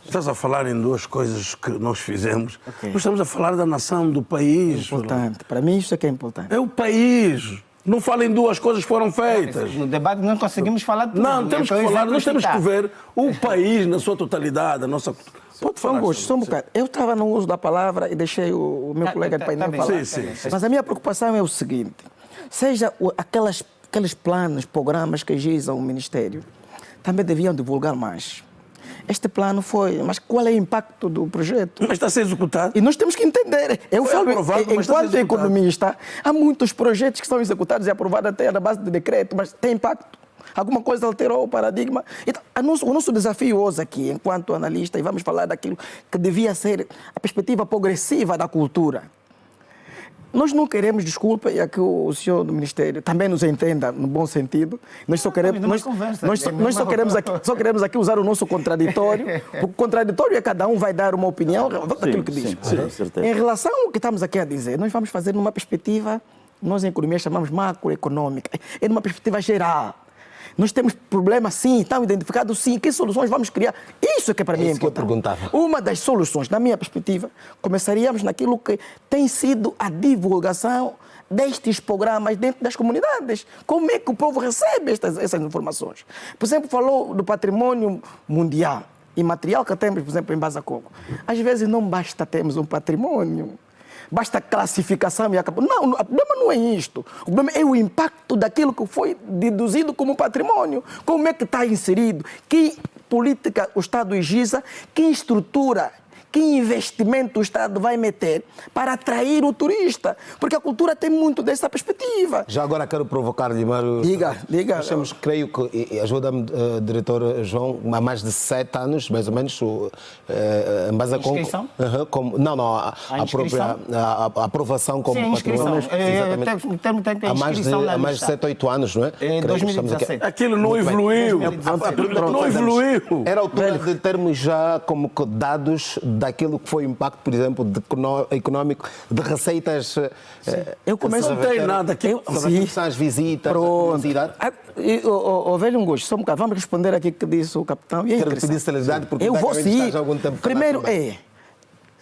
estás a falar em duas coisas que nós fizemos. Nós estamos a falar da nação, do país. Importante. Para mim, isso é que é importante. É o país. Não falem duas coisas que foram feitas. No debate não conseguimos falar de tudo. Não, temos que falar, nós temos que ver o país na sua totalidade, a nossa... Pode falar. Só um bocado. Eu estava no uso da palavra e deixei o meu colega de painel falar. Sim. Mas a minha preocupação é o seguinte. Seja aqueles planos, programas que gizam o Ministério, também deviam divulgar mais. Este plano foi, mas qual é o impacto do projeto? Mas está a ser executado. E nós temos que entender. Eu Foi falo, aprovado, mas está a ser enquanto executado. economista, há muitos projetos que são executados e aprovados até na base de decreto, mas tem impacto. Alguma coisa alterou o paradigma. Então, o nosso desafio hoje aqui, enquanto analista, e vamos falar daquilo que devia ser a perspectiva progressiva da cultura. Nós não queremos, desculpa, e aqui o senhor do Ministério também nos entenda no bom sentido. Nós só queremos, só queremos aqui usar o nosso contraditório. O contraditório é cada um vai dar uma opinião daquilo que diz. Em relação ao que estamos aqui a dizer, nós vamos fazer numa perspectiva, nós em economia chamamos macroeconômica, é numa perspectiva geral. Nós temos problemas, sim, estão identificados, sim. Que soluções vamos criar? Isso é que para mim é importante. Uma das soluções, na minha perspectiva, começaríamos naquilo que tem sido a divulgação destes programas dentro das comunidades. Como é que o povo recebe essas informações? Por exemplo, falou do patrimônio mundial e material que temos, por exemplo, em Banza Congo. Às vezes não basta termos um patrimônio. Basta classificação e acabou. Não, o problema não é isto. O problema é o impacto daquilo que foi deduzido como patrimônio. Como é que está inserido? Que política o Estado giza? Que estrutura? Que investimento o Estado vai meter para atrair o turista? Porque a cultura tem muito dessa perspectiva. Já agora quero provocar, Mário. Diga. Nós temos, creio que, e ajuda-me, diretor João, há mais de 7 anos, mais ou menos, em Banza Congo. Inscrição? Não, a própria a aprovação como patrimônio. O termo tem inscrição há mais de 7, 8 anos, não é? Em 2017. Aquilo não evoluiu. Não evoluiu. Era a altura de termos já como que dados daquilo que foi o impacto, por exemplo, económico, de receitas. Eu começo Não tem nada aqui. As visitas, a curiosidade. O velho Ngushi, só um bocado, vamos responder aqui o que disse o capitão. E é Quero pedir interessante. celeridade, porque Eu vou sim. já há algum tempo. Primeiro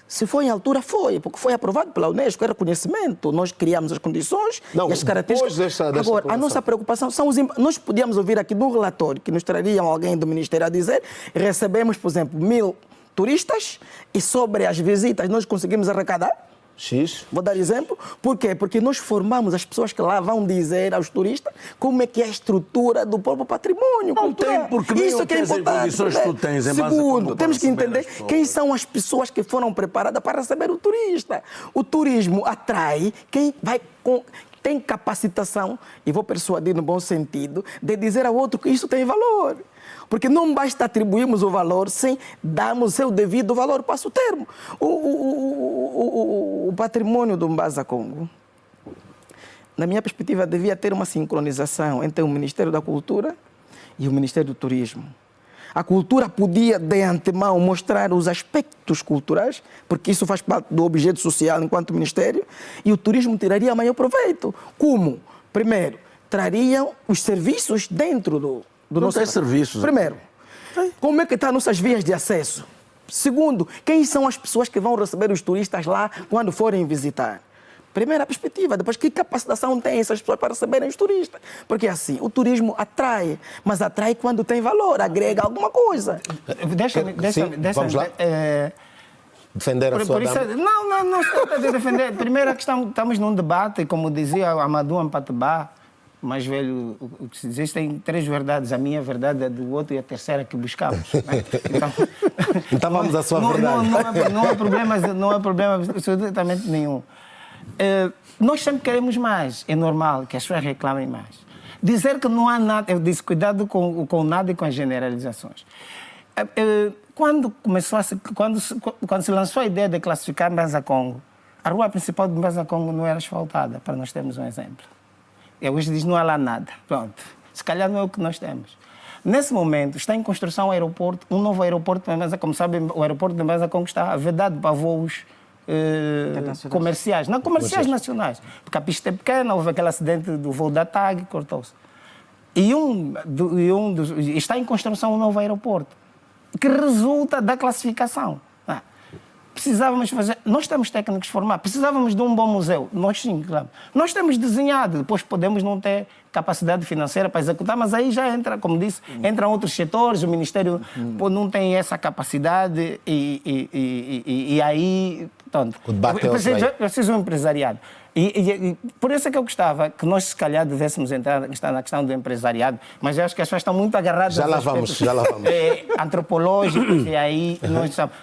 se foi em altura, foi, porque foi aprovado pela Unesco, é reconhecimento. Nós criamos as condições e as características. Agora, a nossa preocupação são os... Nós podíamos ouvir aqui num relatório que nos trariam alguém do Ministério a dizer, recebemos, por exemplo, 1000 turistas e sobre as visitas nós conseguimos arrecadar X. Vou dar exemplo. Por quê? Porque nós formamos as pessoas que lá vão dizer aos turistas como é que é a estrutura do próprio patrimônio cultural. Tem, porque isso que é importante. Que tu tens em Segundo, temos que entender quem são as pessoas que foram preparadas para receber o turista. O turismo atrai quem vai tem capacitação, e vou persuadir no bom sentido, de dizer ao outro que isso tem valor. Porque não basta atribuirmos o valor sem darmos o seu devido valor. Passo o termo. O patrimônio do Mbanza Congo, na minha perspectiva, devia ter uma sincronização entre o Ministério da Cultura e o Ministério do Turismo. A cultura podia, de antemão, mostrar os aspectos culturais, porque isso faz parte do objeto social enquanto Ministério, e o turismo tiraria maior proveito. Como? Primeiro, trariam os serviços dentro do Não nosso... tem serviços. Primeiro, como é que estão nossas vias de acesso? Segundo, quem são as pessoas que vão receber os turistas lá quando forem visitar? Primeira perspectiva. Depois, que capacitação tem essas pessoas para receberem os turistas? Porque assim, o turismo atrai, mas atrai quando tem valor, agrega alguma coisa. Vamos lá? Defender a sua dama. Não se trata de defender. Primeiro, estamos num debate, como dizia Amadou Ampatebá, mais velho, o que se diz, existem 3 verdades. A minha verdade é do outro e a terceira que buscamos. Né? Então vamos à sua verdade. Não há problema absolutamente nenhum. Nós sempre queremos mais. É normal que as pessoas reclamem mais. Dizer que não há nada, eu disse, cuidado com nada e com as generalizações. Quando se lançou a ideia de classificar Mbanza Congo, a rua principal de Mbanza Congo não era asfaltada, para nós termos um exemplo. E hoje diz não há lá nada. Pronto. Se calhar não é o que nós temos. Nesse momento está em construção um aeroporto, um novo aeroporto de Mbanza. Como sabem, o aeroporto de Mbanza Congo está vedado para voos comerciais. Não, comerciais nacionais. Porque a pista é pequena, houve aquele acidente do voo da TAG, cortou-se. Está em construção um novo aeroporto, que resulta da classificação. Precisávamos fazer... Nós temos técnicos formados, precisávamos de um bom museu. Nós sim, claro. Nós temos desenhado, depois podemos não ter capacidade financeira para executar, mas aí já entra, como disse, entram outros setores, o Ministério não tem essa capacidade e aí... Portanto, O debate preciso de um empresariado. E por isso é que eu gostava que nós, se calhar, devêssemos entrar na questão do empresariado, mas eu acho que as pessoas estão muito agarradas Já lá aos vamos. antropológicos, e aí nós estamos...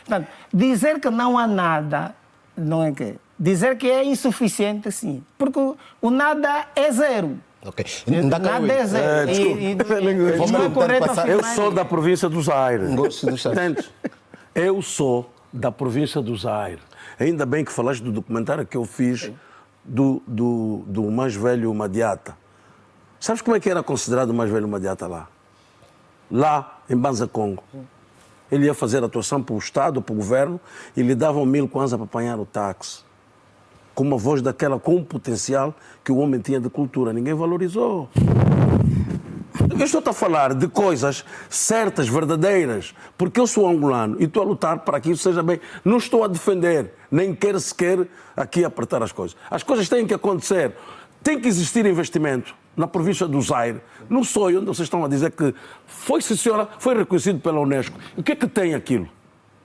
Portanto, dizer que não há nada, não é que... Dizer que é insuficiente, sim. Porque o nada é zero. Ok. Nada é zero. Não é correto afirmar Eu sou da isso. província do Zaire. Gosto do Chaves. Entendes? Eu sou da província do Zaire. Ainda bem que falaste do documentário que eu fiz do mais velho Madiata. Sabes como é que era considerado o mais velho Madiata lá? Lá, em Mbanza Congo. Ele ia fazer atuação para o Estado, para o governo, e lhe davam 1000 kwanza para apanhar o táxi. Com uma voz daquela, com um potencial que o homem tinha de cultura. Ninguém valorizou. Eu estou a falar de coisas certas, verdadeiras, porque eu sou angolano e estou a lutar para que isso seja bem. Não estou a defender, nem quero sequer aqui apertar as coisas. As coisas têm que acontecer. Tem que existir investimento na província do Zaire, no sonho, onde vocês estão a dizer que foi, sim, senhora, foi reconhecido pela Unesco. O que é que tem aquilo?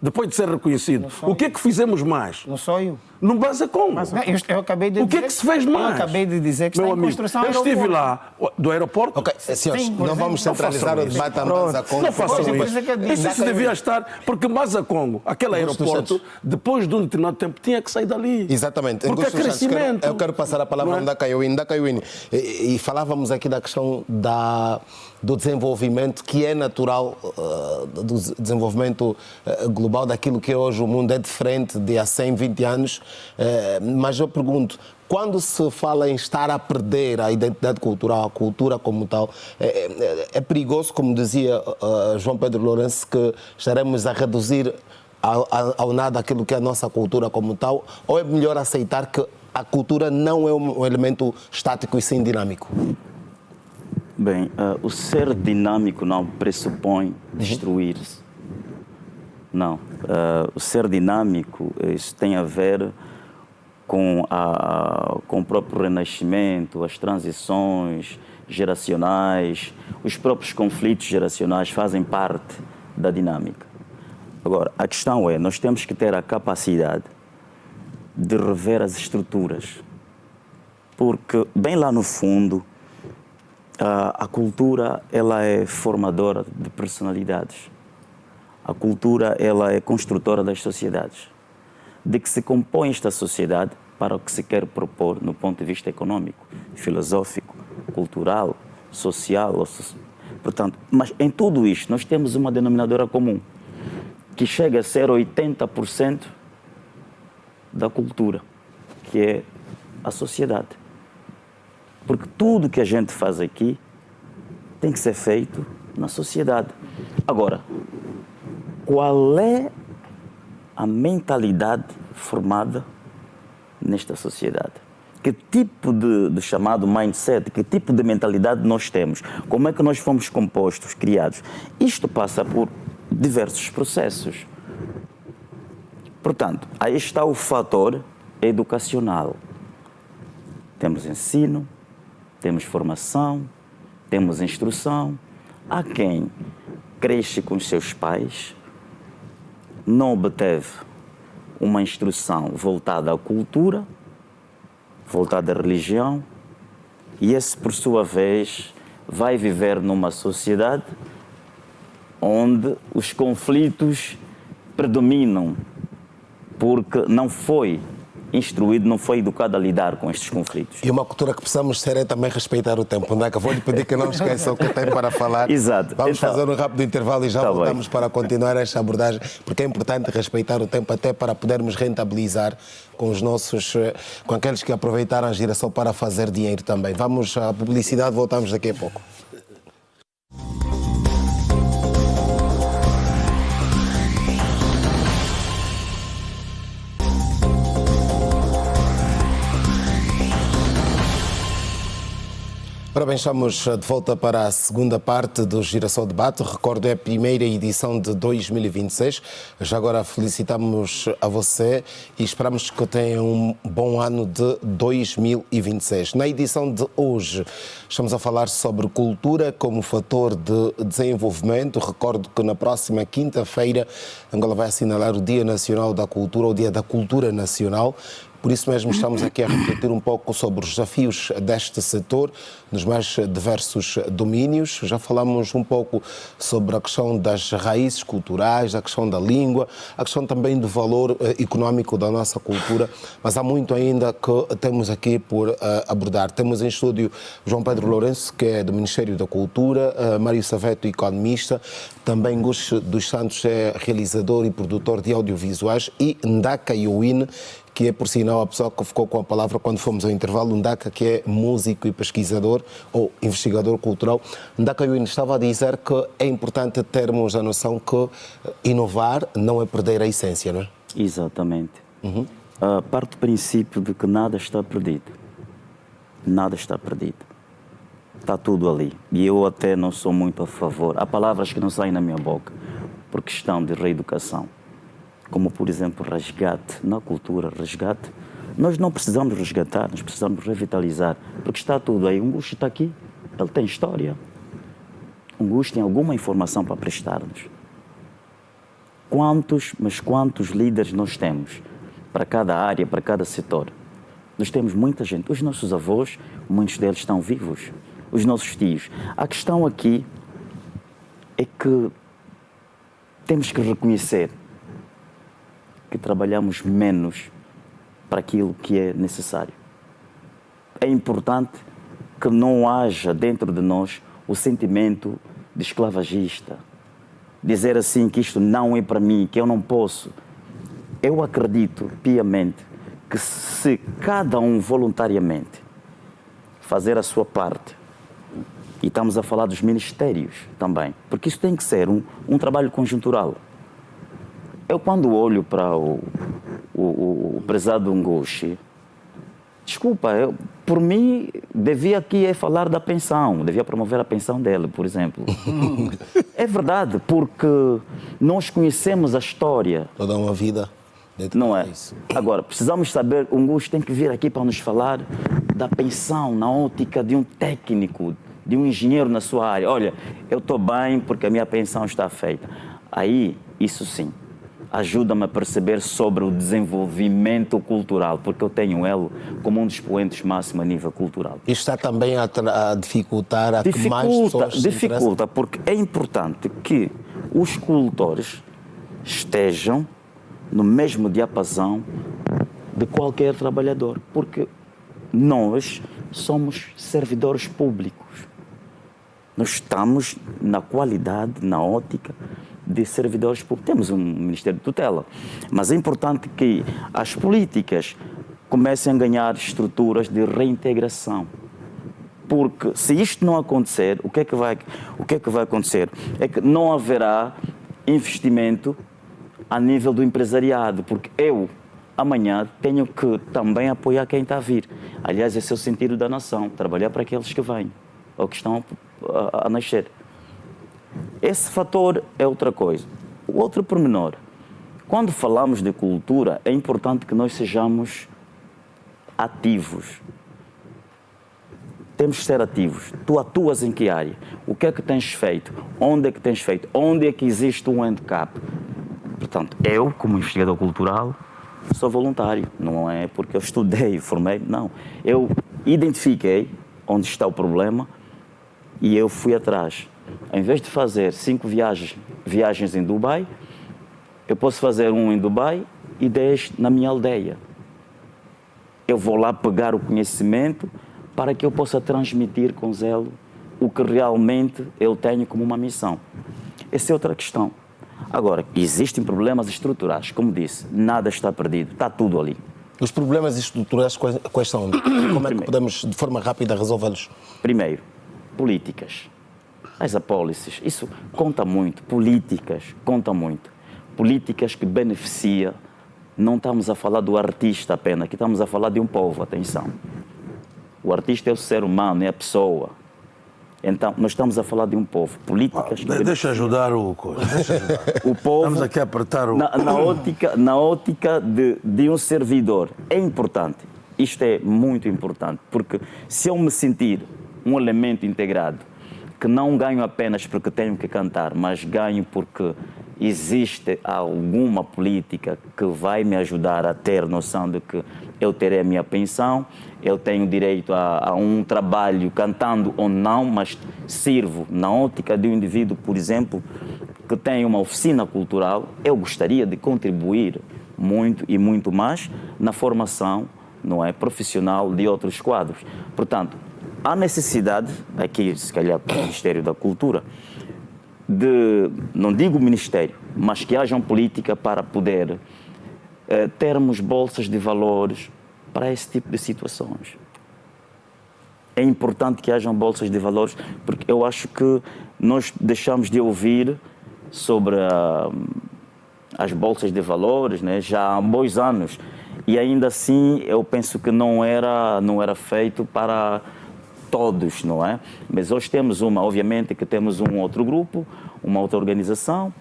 Depois de ser reconhecido, o que é que fizemos mais? No sonho. No Mbanza Congo. Eu acabei de dizer... O que é que se fez mais? Eu acabei de dizer que Meu está amigo, em construção eu estive aeroporto. lá, do aeroporto. Ok, senhores, Sim, por não exemplo, vamos centralizar o debate da Mbanza Congo. Não façam Pois isso. é que eu disse. Isso devia estar, porque Mbanza Congo, aquele aeroporto, depois de um determinado tempo, tinha que sair dali. Exatamente. Porque é crescimento. Eu quero passar a palavra a Ndakaiwini. E falávamos aqui da questão do desenvolvimento, que é natural, do desenvolvimento global, daquilo que hoje o mundo é diferente de há 100, 20 anos. Mas eu pergunto, quando se fala em estar a perder a identidade cultural, a cultura como tal, é perigoso, como dizia João Pedro Lourenço, que estaremos a reduzir ao nada aquilo que é a nossa cultura como tal, ou é melhor aceitar que a cultura não é um elemento estático e sim dinâmico? Bem, o ser dinâmico não pressupõe destruir-se. Não. O ser dinâmico, isso tem a ver com o próprio renascimento, as transições geracionais, os próprios conflitos geracionais fazem parte da dinâmica. Agora, a questão é, nós temos que ter a capacidade de rever as estruturas, porque bem lá no fundo, a cultura ela é formadora de personalidades. A cultura ela é construtora das sociedades. De que se compõe esta sociedade para o que se quer propor no ponto de vista econômico, filosófico, cultural, social. Portanto, mas em tudo isto nós temos uma denominadora comum, que chega a ser 80% da cultura, que é a sociedade. Porque tudo que a gente faz aqui tem que ser feito na sociedade. Agora, qual é a mentalidade formada nesta sociedade? Que tipo de chamado mindset, que tipo de mentalidade nós temos? Como é que nós fomos compostos, criados? Isto passa por diversos processos. Portanto, aí está o fator educacional. Temos ensino, temos formação, temos instrução. Há quem cresce com os seus pais, não obteve uma instrução voltada à cultura, voltada à religião, e esse, por sua vez, vai viver numa sociedade onde os conflitos predominam, porque não foi instruído, não foi educado a lidar com estes conflitos. E uma cultura que precisamos ter é também respeitar o tempo. Ndaca, vou-lhe pedir que não esqueça o que tem para falar. Exato. Vamos Então, fazer um rápido intervalo e já tá voltamos bem. para continuar esta abordagem, porque é importante respeitar o tempo até para podermos rentabilizar com os nossos, com aqueles que aproveitaram a geração para fazer dinheiro também. Vamos à publicidade, voltamos daqui a pouco. Ora bem, estamos de volta para a segunda parte do Girassol Debate. Recordo, é a primeira edição de 2026. Já agora felicitamos a você e esperamos que tenha um bom ano de 2026. Na edição de hoje, estamos a falar sobre cultura como fator de desenvolvimento. Recordo que na próxima quinta-feira, Angola vai assinalar o Dia Nacional da Cultura, o Dia da Cultura Nacional. Por isso mesmo estamos aqui a refletir um pouco sobre os desafios deste setor nos mais diversos domínios. Já falamos um pouco sobre a questão das raízes culturais, a questão da língua, a questão também do valor económico da nossa cultura, mas há muito ainda que temos aqui por abordar. Temos em estúdio João Pedro Lourenço, que é do Ministério da Cultura, Mário Saveto, economista, também Gus dos Santos é realizador e produtor de audiovisuais, e Ndaca Ioine, que é, por sinal, a pessoa que ficou com a palavra quando fomos ao intervalo, Ndaca, que é músico e pesquisador ou investigador cultural. Ndaca Ioine estava a dizer que é importante termos a noção que inovar não é perder a essência, não é? Exatamente. Parte do princípio de que nada está perdido. Nada está perdido. Está tudo ali. E eu até não sou muito a favor. Há palavras que não saem na minha boca por questão de reeducação. Como, por exemplo, resgate. Na cultura, resgate. Nós não precisamos resgatar, nós precisamos revitalizar. Porque está tudo aí. Um Gusto está aqui, ele tem história. Um Gusto tem alguma informação para prestar-nos. Quantos líderes nós temos para cada área, para cada setor? Nós temos muita gente. Os nossos avós, muitos deles estão vivos. Os nossos tios. A questão aqui é que temos que reconhecer que trabalhamos menos para aquilo que é necessário. É importante que não haja dentro de nós o sentimento de esclavagista. Dizer assim que isto não é para mim, que eu não posso. Eu acredito piamente que se cada um voluntariamente fazer a sua parte, e estamos a falar dos ministérios também, porque isso tem que ser um trabalho conjuntural. Eu, quando olho para o prezado Ngoshi, desculpa, por mim, devia aqui falar da pensão, devia promover a pensão dele, por exemplo. É verdade, porque nós conhecemos a história. Toda uma vida. Não é? Agora, precisamos saber, o Ngoshi tem que vir aqui para nos falar da pensão na ótica de um técnico, de um engenheiro na sua área. Olha, eu estou bem porque a minha pensão está feita. Aí, isso sim, ajuda-me a perceber sobre o desenvolvimento cultural, porque eu tenho ele como um dos expoentes máximo a nível cultural. Isto está também a dificultar a que mais pessoas se Dificulta, porque é importante que os cultores estejam no mesmo diapasão de qualquer trabalhador, porque nós somos servidores públicos. Nós estamos na qualidade, na ótica de servidores públicos. Temos um Ministério de Tutela, mas é importante que as políticas comecem a ganhar estruturas de reintegração. Porque se isto não acontecer, o que é que vai acontecer? É que não haverá investimento a nível do empresariado, porque eu, amanhã, tenho que também apoiar quem está a vir. Aliás, esse é o sentido da nação, trabalhar para aqueles que vêm, ou que estão a nascer. Esse fator é outra coisa. O outro pormenor, quando falamos de cultura, é importante que nós sejamos ativos. Temos que ser ativos. Tu atuas em que área? O que é que tens feito? Onde é que tens feito? Onde é que existe um handicap? Portanto, eu, como investigador cultural, sou voluntário. Não é porque eu estudei, formei, não. Eu identifiquei onde está o problema e eu fui atrás. Em vez de fazer 5 viagens em Dubai, eu posso fazer um em Dubai e 10 na minha aldeia. Eu vou lá pegar o conhecimento para que eu possa transmitir com zelo o que realmente eu tenho como uma missão. Essa é outra questão. Agora, existem problemas estruturais, como disse, nada está perdido, está tudo ali. Os problemas estruturais quais são? Como é que podemos, de forma rápida, resolvê-los? Primeiro, políticas. As apólices, isso conta muito. Políticas, conta muito. Políticas que beneficiam. Não estamos a falar do artista apenas, aqui estamos a falar de um povo, atenção. O artista é o ser humano, é a pessoa. Então, nós estamos a falar de um povo. Políticas que Deixa ajudar o coisa. o povo, Estamos aqui a apertar o... Na ótica de um servidor. É importante. Isto é muito importante. Porque se eu me sentir um elemento integrado, que não ganho apenas porque tenho que cantar, mas ganho porque existe alguma política que vai me ajudar a ter noção de que eu terei a minha pensão, eu tenho direito a um trabalho cantando ou não, mas sirvo na ótica de um indivíduo, por exemplo, que tem uma oficina cultural, eu gostaria de contribuir muito e muito mais na formação, não é, profissional de outros quadros. Portanto, há necessidade, aqui se calhar para o Ministério da Cultura, de, não digo Ministério, mas que haja uma política para poder termos bolsas de valores para esse tipo de situações. É importante que hajam bolsas de valores, porque eu acho que nós deixamos de ouvir sobre as bolsas de valores, né, já há bons anos, e ainda assim eu penso que não era feito para todos, não é? Mas hoje temos obviamente que temos um outro grupo, uma outra organização,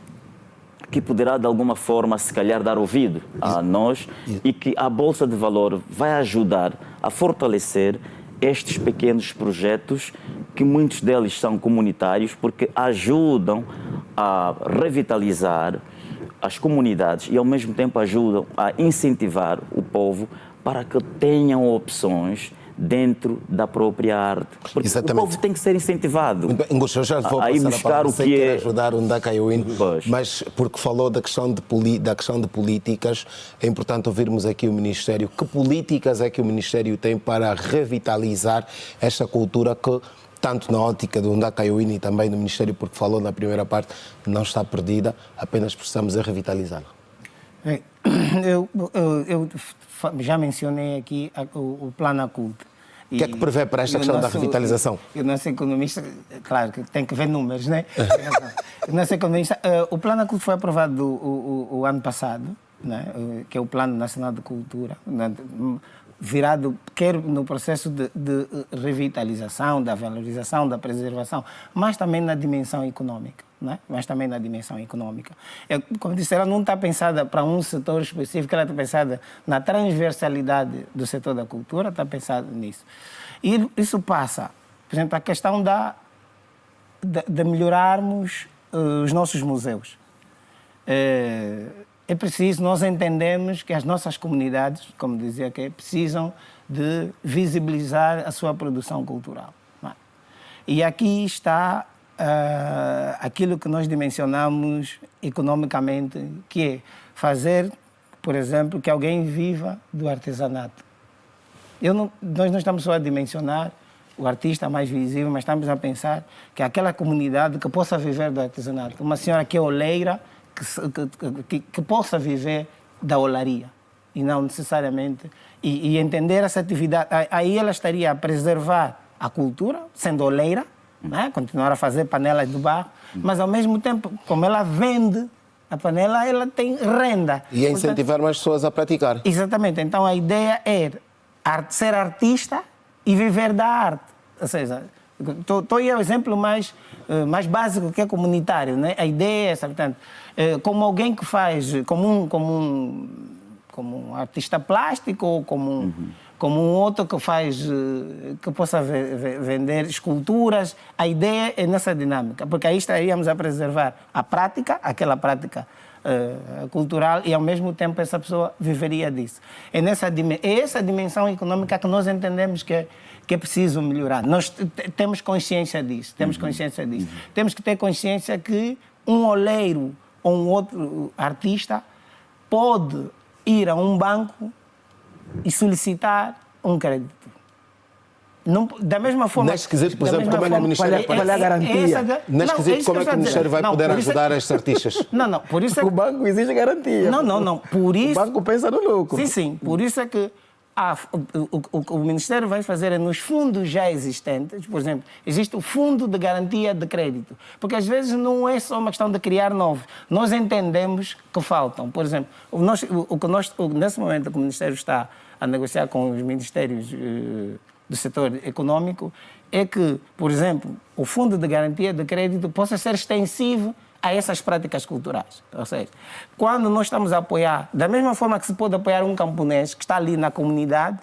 que poderá de alguma forma se calhar dar ouvido a nós e que a Bolsa de Valor vai ajudar a fortalecer estes pequenos projetos que muitos deles são comunitários porque ajudam a revitalizar as comunidades e ao mesmo tempo ajudam a incentivar o povo para que tenham opções dentro da própria arte. Porque Exatamente. O povo tem que ser incentivado. Eu já vou a ir passar buscar a o que é... ajudar o Ndaka Iwin, Pois. mas porque falou da questão de políticas, é importante ouvirmos aqui o Ministério. Que políticas é que o Ministério tem para revitalizar esta cultura que, tanto na ótica do Ndaka Iwin e também do Ministério, porque falou na primeira parte, não está perdida, apenas precisamos revitalizá-la? Eu já mencionei aqui o Plano Oculto. O que é que prevê para esta questão da revitalização? O nosso economista, claro que tem que ver números, né? O nosso economista, o Plano Oculto foi aprovado o ano passado, né? Que é o Plano Nacional de Cultura, né? Virado quer no processo de revitalização, da valorização, da preservação, mas também na dimensão econômica. Né? Mas também na dimensão econômica. Como disse, ela não está pensada para um setor específico, ela está pensada na transversalidade do setor da cultura, está pensada nisso. E isso passa, por exemplo, a questão de melhorarmos os nossos museus. É preciso, nós entendemos que as nossas comunidades, como dizia aqui, precisam de visibilizar a sua produção cultural. Não é? E aqui está aquilo que nós dimensionamos economicamente, que é fazer, por exemplo, que alguém viva do artesanato. Nós não estamos só a dimensionar o artista mais visível, mas estamos a pensar que aquela comunidade que possa viver do artesanato, uma senhora que é oleira, que possa viver da olaria e não necessariamente, e entender essa atividade. Aí ela estaria a preservar a cultura, sendo oleira, né? Continuar a fazer panelas de barro, mas ao mesmo tempo, como ela vende a panela, ela tem renda. E a incentivar mais pessoas a praticar. Exatamente. Então a ideia é ser artista e viver da arte. Ou seja, estou aí ao exemplo mais básico, que é comunitário, né? A ideia é essa, portanto, como alguém que faz, como um artista plástico ou como um outro que faz, que possa vender esculturas. A ideia é nessa dinâmica, porque aí estaríamos a preservar a prática, aquela prática cultural, e ao mesmo tempo essa pessoa viveria disso. É essa dimensão econômica que nós entendemos que é preciso melhorar. Nós temos consciência disso, Temos que ter consciência que um oleiro ou um outro artista pode ir a um banco e solicitar um crédito. Não, da mesma forma... Neste quesito, por exemplo, como é que o Ministério... Qual é a garantia? Neste quesito, como é que o Ministério vai poder ajudar estes artistas? Não, por isso é que... O banco exige garantia. Não, por isso... O banco pensa no lucro. Sim, por isso é que o Ministério vai fazer é nos fundos já existentes. Por exemplo, existe o Fundo de Garantia de Crédito, porque às vezes não é só uma questão de criar novos. Nós entendemos que faltam. Por exemplo, nesse momento o Ministério está a negociar com os ministérios do setor econômico é que, por exemplo, o Fundo de Garantia de Crédito possa ser extensivo a essas práticas culturais. Ou seja, quando nós estamos a apoiar, da mesma forma que se pode apoiar um camponês que está ali na comunidade,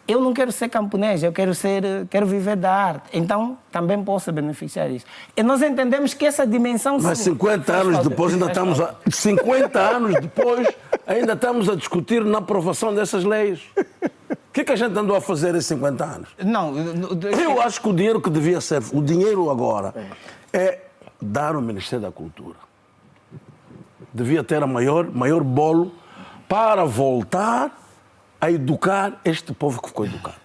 eu não quero ser camponês, eu quero viver da arte. Então, também posso beneficiar disso. E nós entendemos que essa dimensão... Mas 50 anos depois ainda estamos a... 50 anos depois ainda estamos a discutir na aprovação dessas leis. O que é que a gente andou a fazer em 50 anos? Eu acho que o dinheiro que devia ser... O dinheiro agora é dar ao Ministério da Cultura. Devia ter a maior bolo para voltar a educar este povo que ficou educado.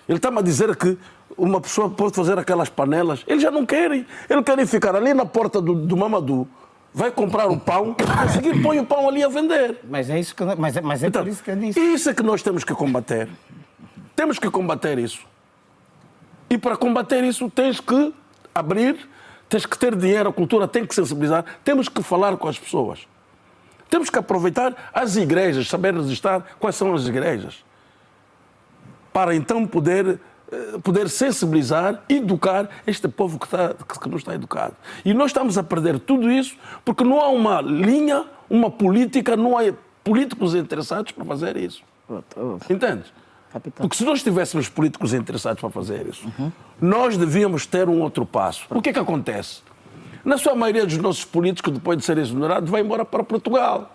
Ele está-me a dizer que uma pessoa pode fazer aquelas panelas. Eles já não querem. Eles querem ficar ali na porta do Mamadou, vai comprar o pão, a seguir põe o pão ali a vender. Mas é isso que então, por isso que eu disse. Isso é que nós temos que combater. Temos que combater isso. E para combater isso tens que abrir, tens que ter dinheiro, a cultura tem que sensibilizar, temos que falar com as pessoas. Temos que aproveitar as igrejas, saber registrar quais são as igrejas, para então poder sensibilizar, educar este povo que não está educado. E nós estamos a perder tudo isso porque não há uma linha, uma política, não há políticos interessados para fazer isso. Entendes? Porque se nós tivéssemos políticos interessados para fazer isso, nós devíamos ter um outro passo. O que é que acontece? Na sua maioria dos nossos políticos, depois de serem exonerados, vai embora para Portugal.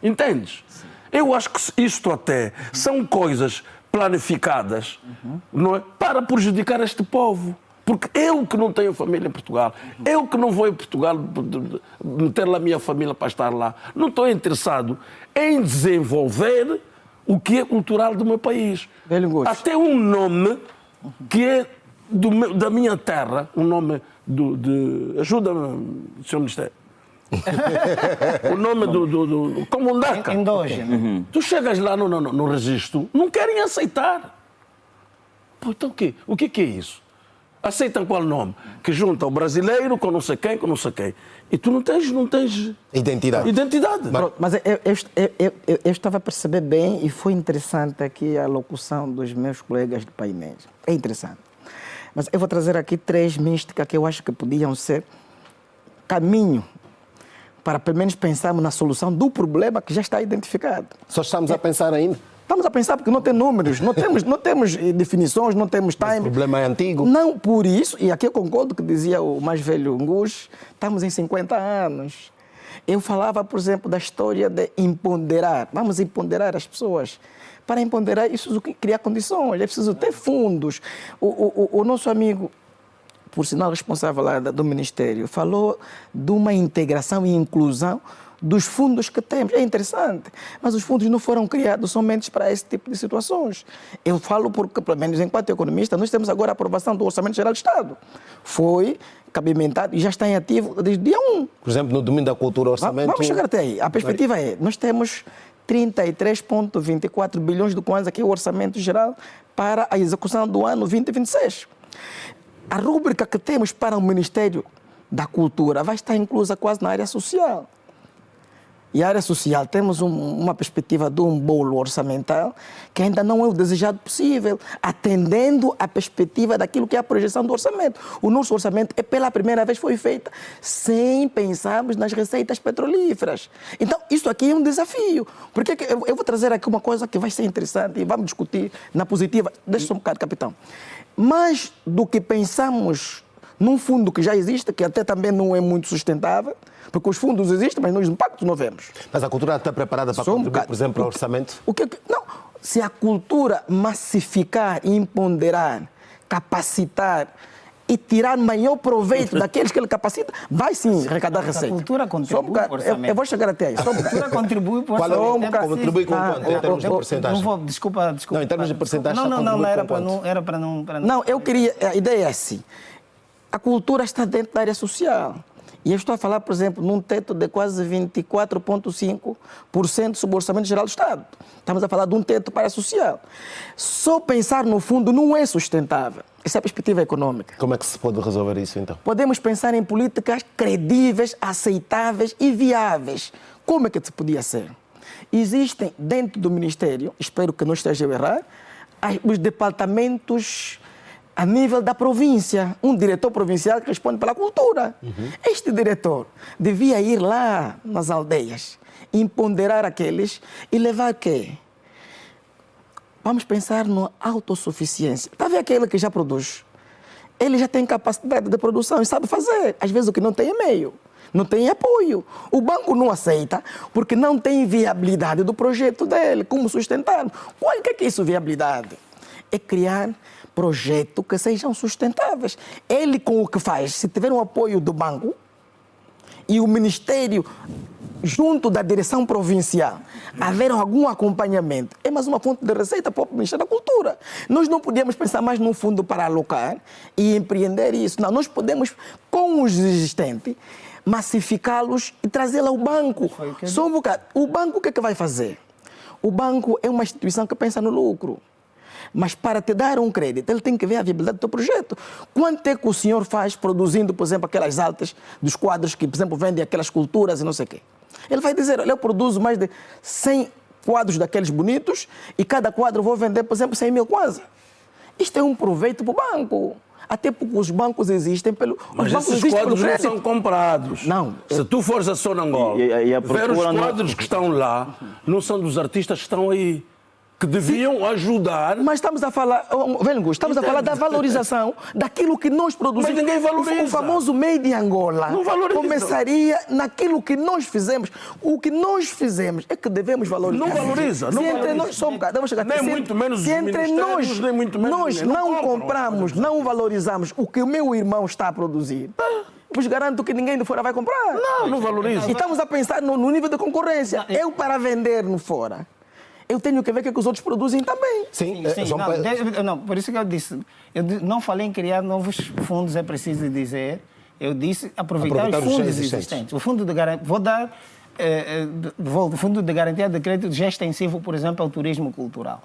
Entendes? Eu acho que isto até são coisas planificadas, não é? Para prejudicar este povo. Porque eu que não tenho família em Portugal, eu que não vou em Portugal meter lá a minha família para estar lá, não estou interessado em desenvolver o que é cultural do meu país. Até um nome que é da minha terra, um nome ajuda-me, Sr. Ministério. O nome do Comundaca. Endógeno. Tu chegas lá no registro, não querem aceitar. Pô, então o que é isso? Aceitam qual nome? Que junta o brasileiro com não sei quem, com não sei quem. E tu não tens identidade. Mas eu estava a perceber bem e foi interessante aqui a locução dos meus colegas de painéis. É interessante. Mas eu vou trazer aqui 3 místicas que eu acho que podiam ser caminho para pelo menos pensarmos na solução do problema que já está identificado. Só estamos a pensar ainda? Estamos a pensar porque não tem números, não temos definições, não temos time. O problema é antigo. Não, por isso, e aqui eu concordo com o que dizia o mais velho Ngush, estamos em 50 anos. Eu falava, por exemplo, da história de empoderar. Vamos empoderar as pessoas. Para empoderar, isso é criar condições, é preciso ter fundos. O nosso amigo, por sinal responsável lá do Ministério, falou de uma integração e inclusão dos fundos que temos. É interessante, mas os fundos não foram criados somente para esse tipo de situações. Eu falo porque, pelo menos enquanto economista, nós temos agora a aprovação do Orçamento Geral do Estado. Foi cabimentado e já está em ativo desde dia 1. Por exemplo, no domínio da cultura, o orçamento... Vamos chegar até aí. A perspectiva é, nós temos 33,24 bilhões de kwanza, que é o Orçamento Geral, para a execução do ano 2026. A rúbrica que temos para o Ministério da Cultura vai estar inclusa quase na área social. E a área social, temos uma perspectiva de um bolo orçamental que ainda não é o desejado possível, atendendo à perspectiva daquilo que é a projeção do orçamento. O nosso orçamento, pela primeira vez, foi feito sem pensarmos nas receitas petrolíferas. Então, isso aqui é um desafio. Porque eu vou trazer aqui uma coisa que vai ser interessante e vamos discutir na positiva. Deixa só um bocado, capitão. Mais do que pensamos num fundo que já existe, que até também não é muito sustentável, porque os fundos existem, mas nos impactos não vemos. Mas a cultura está preparada para contribuir, por exemplo, para o orçamento? Não, se a cultura massificar, empoderar, capacitar e tirar maior proveito daqueles que ele capacita, vai sim arrecadar receita. A cultura contribui para o orçamento. Eu vou chegar até aí. A cultura contribui para o orçamento. Contribui com quanto, em termos de porcentagem? Desculpa. Não, em termos de porcentagem, não, era para não... Não, eu queria... A ideia é assim. A cultura está dentro da área social. E eu estou a falar, por exemplo, num teto de quase 24,5% sobre o Orçamento Geral do Estado. Estamos a falar de um teto para a social. Só pensar no fundo não é sustentável. Essa é a perspectiva econômica. Como é que se pode resolver isso, então? Podemos pensar em políticas credíveis, aceitáveis e viáveis. Como é que se podia ser? Existem dentro do Ministério, espero que não esteja a errar, os departamentos a nível da província, um diretor provincial que responde pela cultura. Este diretor devia ir lá nas aldeias, empoderar aqueles e levar quê? Vamos pensar na autossuficiência. Está vendo aquele que já produz? Ele já tem capacidade de produção e sabe fazer. Às vezes o que não tem é meio, não tem apoio. O banco não aceita porque não tem viabilidade do projeto dele, como sustentar. Qual é que é isso, viabilidade? É criar projetos que sejam sustentáveis. Ele, com o que faz, se tiver um apoio do banco e o Ministério, junto da direção provincial, haver algum acompanhamento, é mais uma fonte de receita para o Ministério da Cultura. Nós não podíamos pensar mais num fundo para alocar e empreender isso. Não, nós podemos, com os existentes, massificá-los e trazê-los ao banco. Só um bocado. O banco o que é que vai fazer? O banco é uma instituição que pensa no lucro. Mas para te dar um crédito, ele tem que ver a viabilidade do teu projeto. Quanto é que o senhor faz produzindo, por exemplo, aquelas altas dos quadros que, por exemplo, vendem aquelas culturas e não sei o quê? Ele vai dizer, olha, eu produzo mais de 100 quadros daqueles bonitos e cada quadro eu vou vender, por exemplo, 100 mil kwanza. Isto é um proveito para o banco. Até porque os bancos existem pelo... Mas esses quadros não são comprados. Não. Se tu fores a Sonangol, ver os quadros que estão lá, não são dos artistas que estão aí, que deviam ajudar. Mas estamos a falar, estamos a falar da valorização daquilo que nós produzimos. Mas ninguém valoriza. O famoso Made in Angola não valoriza. Começaria naquilo que nós fizemos. O que nós fizemos é que devemos valorizar. Não valoriza. Se entre nós, só um bocado, vamos chegar nem muito menos se entre nós, nem muito menos nós não compramos, não valorizamos o que o meu irmão está a produzir, vos garanto que ninguém de fora vai comprar. Não valoriza. E estamos a pensar no nível de concorrência. Eu, para vender no fora, eu tenho que ver o que os outros produzem também. Sim. Não, por isso que eu disse. Eu não falei em criar novos fundos, é preciso dizer. Eu disse aproveitar os fundos existentes. O fundo de garantia... O fundo de garantia de crédito já extensivo, por exemplo, ao turismo cultural.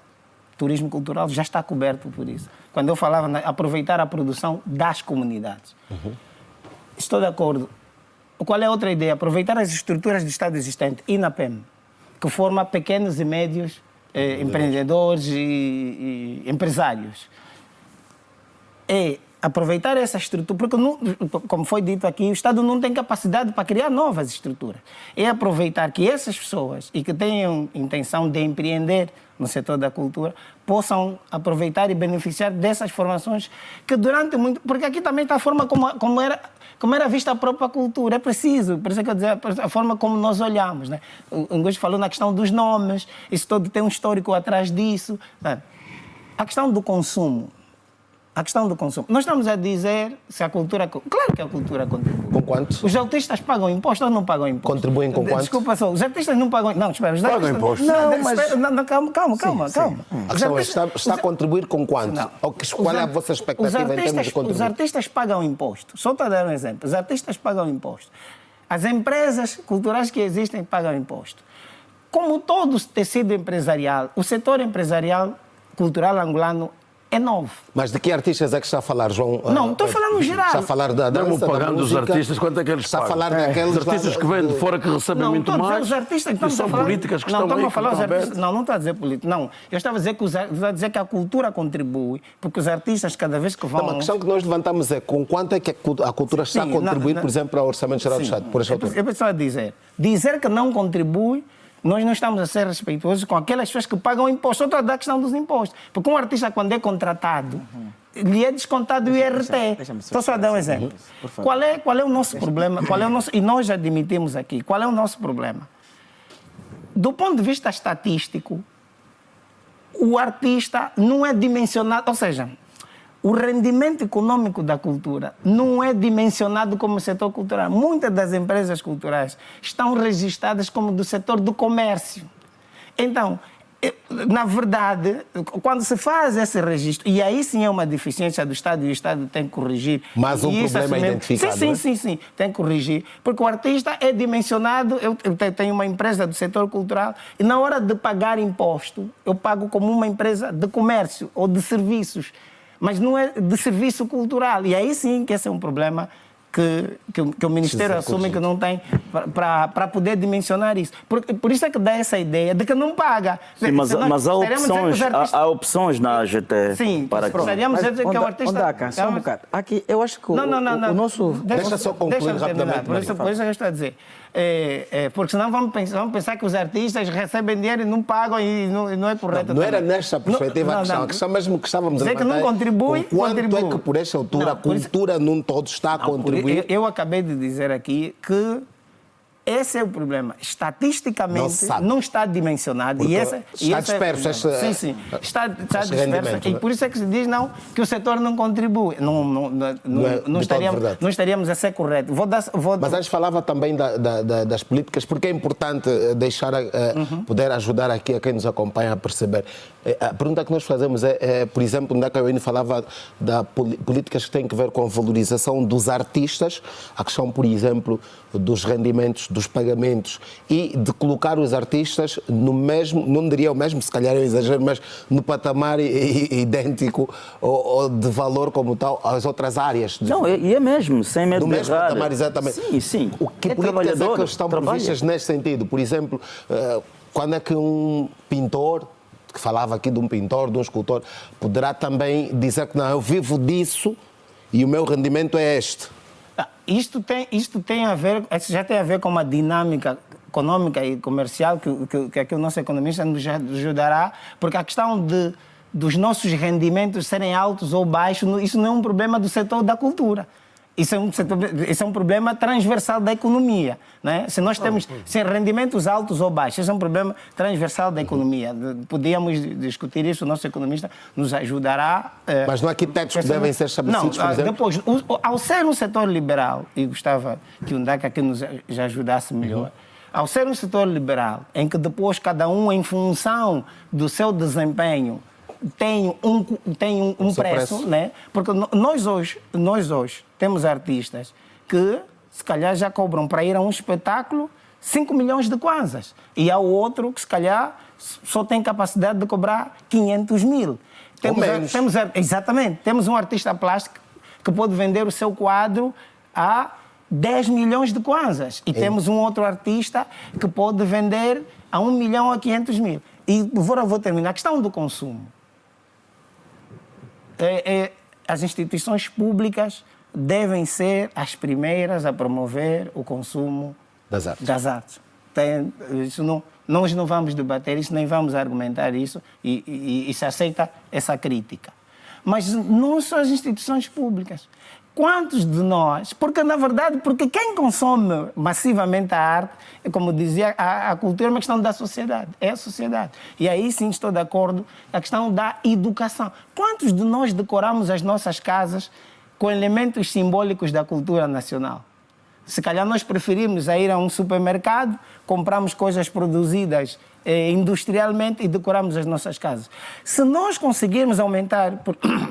O turismo cultural já está coberto por isso. Quando eu falava em aproveitar a produção das comunidades. Estou de acordo. Qual é a outra ideia? Aproveitar as estruturas de Estado existente, INAPEM, que forma pequenos e médios empreendedores e empresários. É aproveitar essa estrutura, porque, como foi dito aqui, o Estado não tem capacidade para criar novas estruturas. É aproveitar que essas pessoas, e que tenham intenção de empreender no setor da cultura, possam aproveitar e beneficiar dessas formações que durante muito... Porque aqui também está a forma como era vista a própria cultura. É preciso, por isso é que eu dizer, a forma como nós olhamos, né? O Ngozi falou na questão dos nomes, isso todo tem um histórico atrás disso. A questão do consumo A questão do consumo. Nós estamos a dizer se a cultura... Claro que a cultura contribui. Com quanto? Os artistas pagam imposto ou não pagam imposto? Contribuem com quanto? Desculpa só, os artistas não pagam... Não, espera. Os Pagam artistas... imposto. Não, mas... Calma. A questão é, está a contribuir com quanto? Não. Qual é a vossa expectativa em termos de Os contribuir? artistas pagam imposto. Só para dar um exemplo. Os artistas pagam imposto. As empresas culturais que existem pagam imposto. Como todo o tecido empresarial, o setor empresarial cultural angolano é novo. Mas de que artistas é que está a falar, João? Não, estou falando no geral. Está a falar da dança, Mesmo da pagando os música, artistas, quanto é que eles está pagam? a falar daqueles Os artistas que vêm de fora que recebem muito estou a dizer mais. os artistas que e são políticas que estão aí, que estão abertas. Não estou a dizer política. Não, eu estava a dizer que a cultura contribui, porque os artistas cada vez que vão... Não, a questão que nós levantamos é com quanto é que a cultura está a contribuir, por exemplo, ao Orçamento Geral do Estado, por esta altura? Eu pensava dizer que não contribui, nós não estamos a ser respeitosos com aquelas pessoas que pagam imposto. Outra da questão dos impostos. Porque um artista, quando é contratado, lhe é descontado o IRT. Estou só a dar um exemplo. Qual é o nosso problema? E nós já admitimos aqui. Qual é o nosso problema? Do ponto de vista estatístico, o artista não é dimensionado, ou seja, o rendimento econômico da cultura não é dimensionado como setor cultural. Muitas das empresas culturais estão registradas como do setor do comércio. Então, na verdade, quando se faz esse registro, e aí sim é uma deficiência do Estado, e o Estado tem que corrigir. Mas um problema identificado, Sim, tem que corrigir. Porque o artista é dimensionado, eu tenho uma empresa do setor cultural, e na hora de pagar imposto, eu pago como uma empresa de comércio ou de serviços, mas não é de serviço cultural. E aí sim que esse é um problema que o Ministério assume que não tem para poder dimensionar isso. Por isso é que dá essa ideia de que não paga. Sim, mas há opções na AGT. Sim, para gostaríamos de dizer que o artista... Ondaca, só um bocado. Aqui, eu acho que o nosso... Deixa só concluir rapidamente. Por isso eu estou a dizer. Porque senão vamos pensar que os artistas recebem dinheiro e não pagam e não é correto. Não era nesta perspectiva a questão. A questão mesmo que estávamos a levantar que não contribui, quanto é que por esta altura a cultura num todo está a contribuir? Eu acabei de dizer aqui que esse é o problema. Estatisticamente não está dimensionado. Está disperso. Sim. Está disperso. E por isso é que se diz que o setor não contribui. Não estaríamos a ser corretos. Mas antes falava também das políticas, porque é importante deixar, poder ajudar aqui a quem nos acompanha a perceber. A pergunta que nós fazemos por exemplo, onde a Caroline falava de políticas que têm a ver com a valorização dos artistas, a questão, por exemplo, dos rendimentos, dos pagamentos e de colocar os artistas no mesmo, não diria o mesmo, se calhar é um exagero, mas no patamar idêntico ou de valor como tal às outras áreas. Não, e é mesmo, sem medo de errar. Do mesmo patamar, exatamente. Sim. O que políticas é que estão previstas nesse sentido? Por exemplo, quando é que um pintor, que falava aqui de um pintor, de um escultor, poderá também dizer que não, eu vivo disso e o meu rendimento é este? Isto tem a ver, já tem a ver com uma dinâmica econômica e comercial que o nosso economista nos ajudará, porque a questão dos nossos rendimentos serem altos ou baixos, isso não é um problema do setor da cultura. Isso é um problema transversal da economia. Né? Se nós temos rendimentos altos ou baixos, isso é um problema transversal da economia. Podíamos discutir isso, o nosso economista nos ajudará. Mas não há tetos que devem ser estabelecidos, por exemplo? Depois, ao ser um setor liberal, e gostava que o Ndaka aqui nos já ajudasse melhor, ao ser um setor liberal, em que depois cada um, em função do seu desempenho, tem um preço, né? Porque nós hoje temos artistas que se calhar já cobram para ir a um espetáculo 5 milhões de kwanzas e há outro que se calhar só tem capacidade de cobrar 500 mil. Exatamente. Temos um artista plástico que pode vender o seu quadro a 10 milhões de kwanzas e temos um outro artista que pode vender a 1 milhão a 500 mil. E vou terminar. A questão do consumo. As instituições públicas devem ser as primeiras a promover o consumo das artes. Nós não vamos debater isso, nem vamos argumentar isso e se aceita essa crítica. Mas não são as instituições públicas. Quantos de nós, porque na verdade, porque quem consome massivamente a arte, é como dizia, a cultura é uma questão da sociedade, é a sociedade. E aí sim estou de acordo, a questão da educação. Quantos de nós decoramos as nossas casas com elementos simbólicos da cultura nacional? Se calhar nós preferimos ir a um supermercado, compramos coisas produzidas industrialmente e decoramos as nossas casas. Se nós conseguirmos aumentar,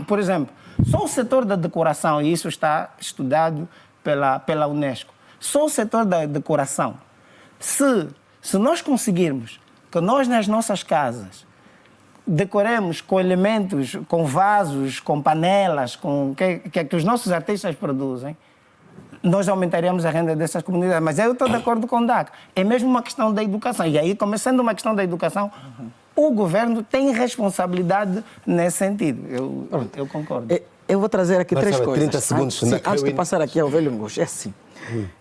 por exemplo, só o setor da decoração, e isso está estudado pela Unesco, só o setor da decoração, se nós conseguirmos que nós nas nossas casas decoremos com elementos, com vasos, com panelas, com que os nossos artistas produzem, nós aumentaríamos a renda dessas comunidades. Mas eu estou de acordo com o DAC. É mesmo uma questão da educação. E aí, começando uma questão da educação, o governo tem responsabilidade nesse sentido. Eu concordo. Eu vou trazer aqui três coisas. 30 segundos. Antes de passar aqui ao velho Ngox, é assim.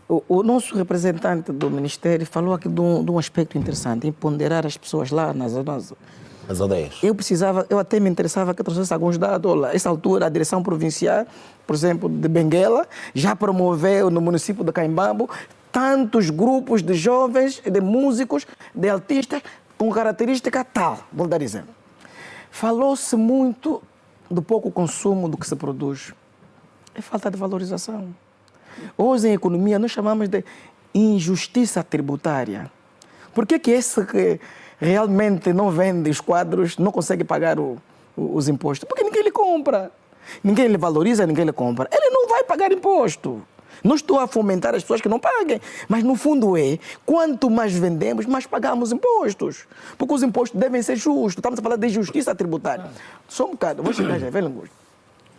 O nosso representante do Ministério falou aqui de um aspecto interessante, em ponderar as pessoas lá nas aldeias. Eu até me interessava que trouxesse alguns dados. A essa altura, a direção provincial, por exemplo, de Benguela, já promoveu no município de Caimbambo tantos grupos de jovens, de músicos, de artistas, com característica tal, vou dar exemplo. Falou-se muito do pouco consumo do que se produz. É falta de valorização. Hoje, em economia, nós chamamos de injustiça tributária. Por que esse que realmente não vende os quadros não consegue pagar os impostos? Porque ninguém lhe compra. Ninguém lhe valoriza, ninguém lhe compra. Ele não vai pagar imposto. Não estou a fomentar as pessoas que não paguem, mas no fundo quanto mais vendemos, mais pagamos impostos. Porque os impostos devem ser justos. Estamos a falar de justiça tributária. Só um bocado, vou chegar já, velho Ngox.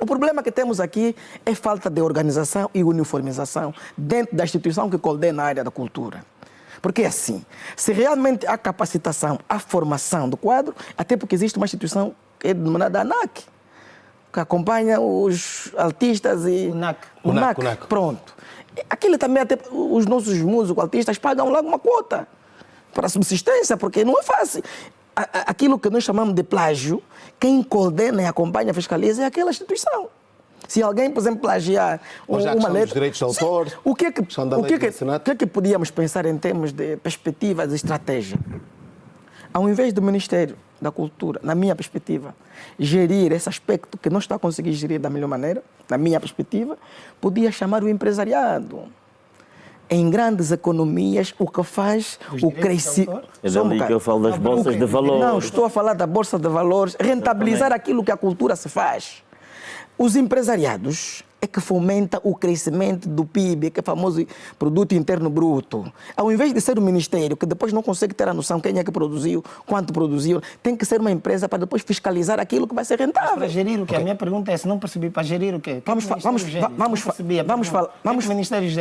O problema que temos aqui é falta de organização e uniformização dentro da instituição que coordena a área da cultura. Porque é assim, se realmente há capacitação, há formação do quadro, até porque existe uma instituição que é denominada ANAC, que acompanha os artistas e... O NAC. Pronto. Aquilo também, até os nossos músicos, artistas, pagam lá uma quota para subsistência, porque não é fácil. Aquilo que nós chamamos de plágio, quem coordena e acompanha, fiscaliza é aquela instituição. Se alguém, por exemplo, plagiar uma letra... Dos direitos de autor, o que é que podíamos pensar em termos de perspectivas e estratégia? Ao invés do Ministério da Cultura, na minha perspectiva, gerir esse aspecto que não está a conseguir gerir da melhor maneira, na minha perspectiva, podia chamar o empresariado. Em grandes economias, o que faz o crescimento... É dali que eu falo das bolsas de valores. Não, estou a falar da bolsa de valores, rentabilizar aquilo que a cultura se faz. Os empresariados é que fomenta o crescimento do PIB, que é o famoso Produto Interno Bruto. Ao invés de ser o Ministério, que depois não consegue ter a noção quem é que produziu, quanto produziu, tem que ser uma empresa para depois fiscalizar aquilo que vai ser rentável. Mas para gerir o quê? A minha pergunta é, se não percebi, para gerir o quê?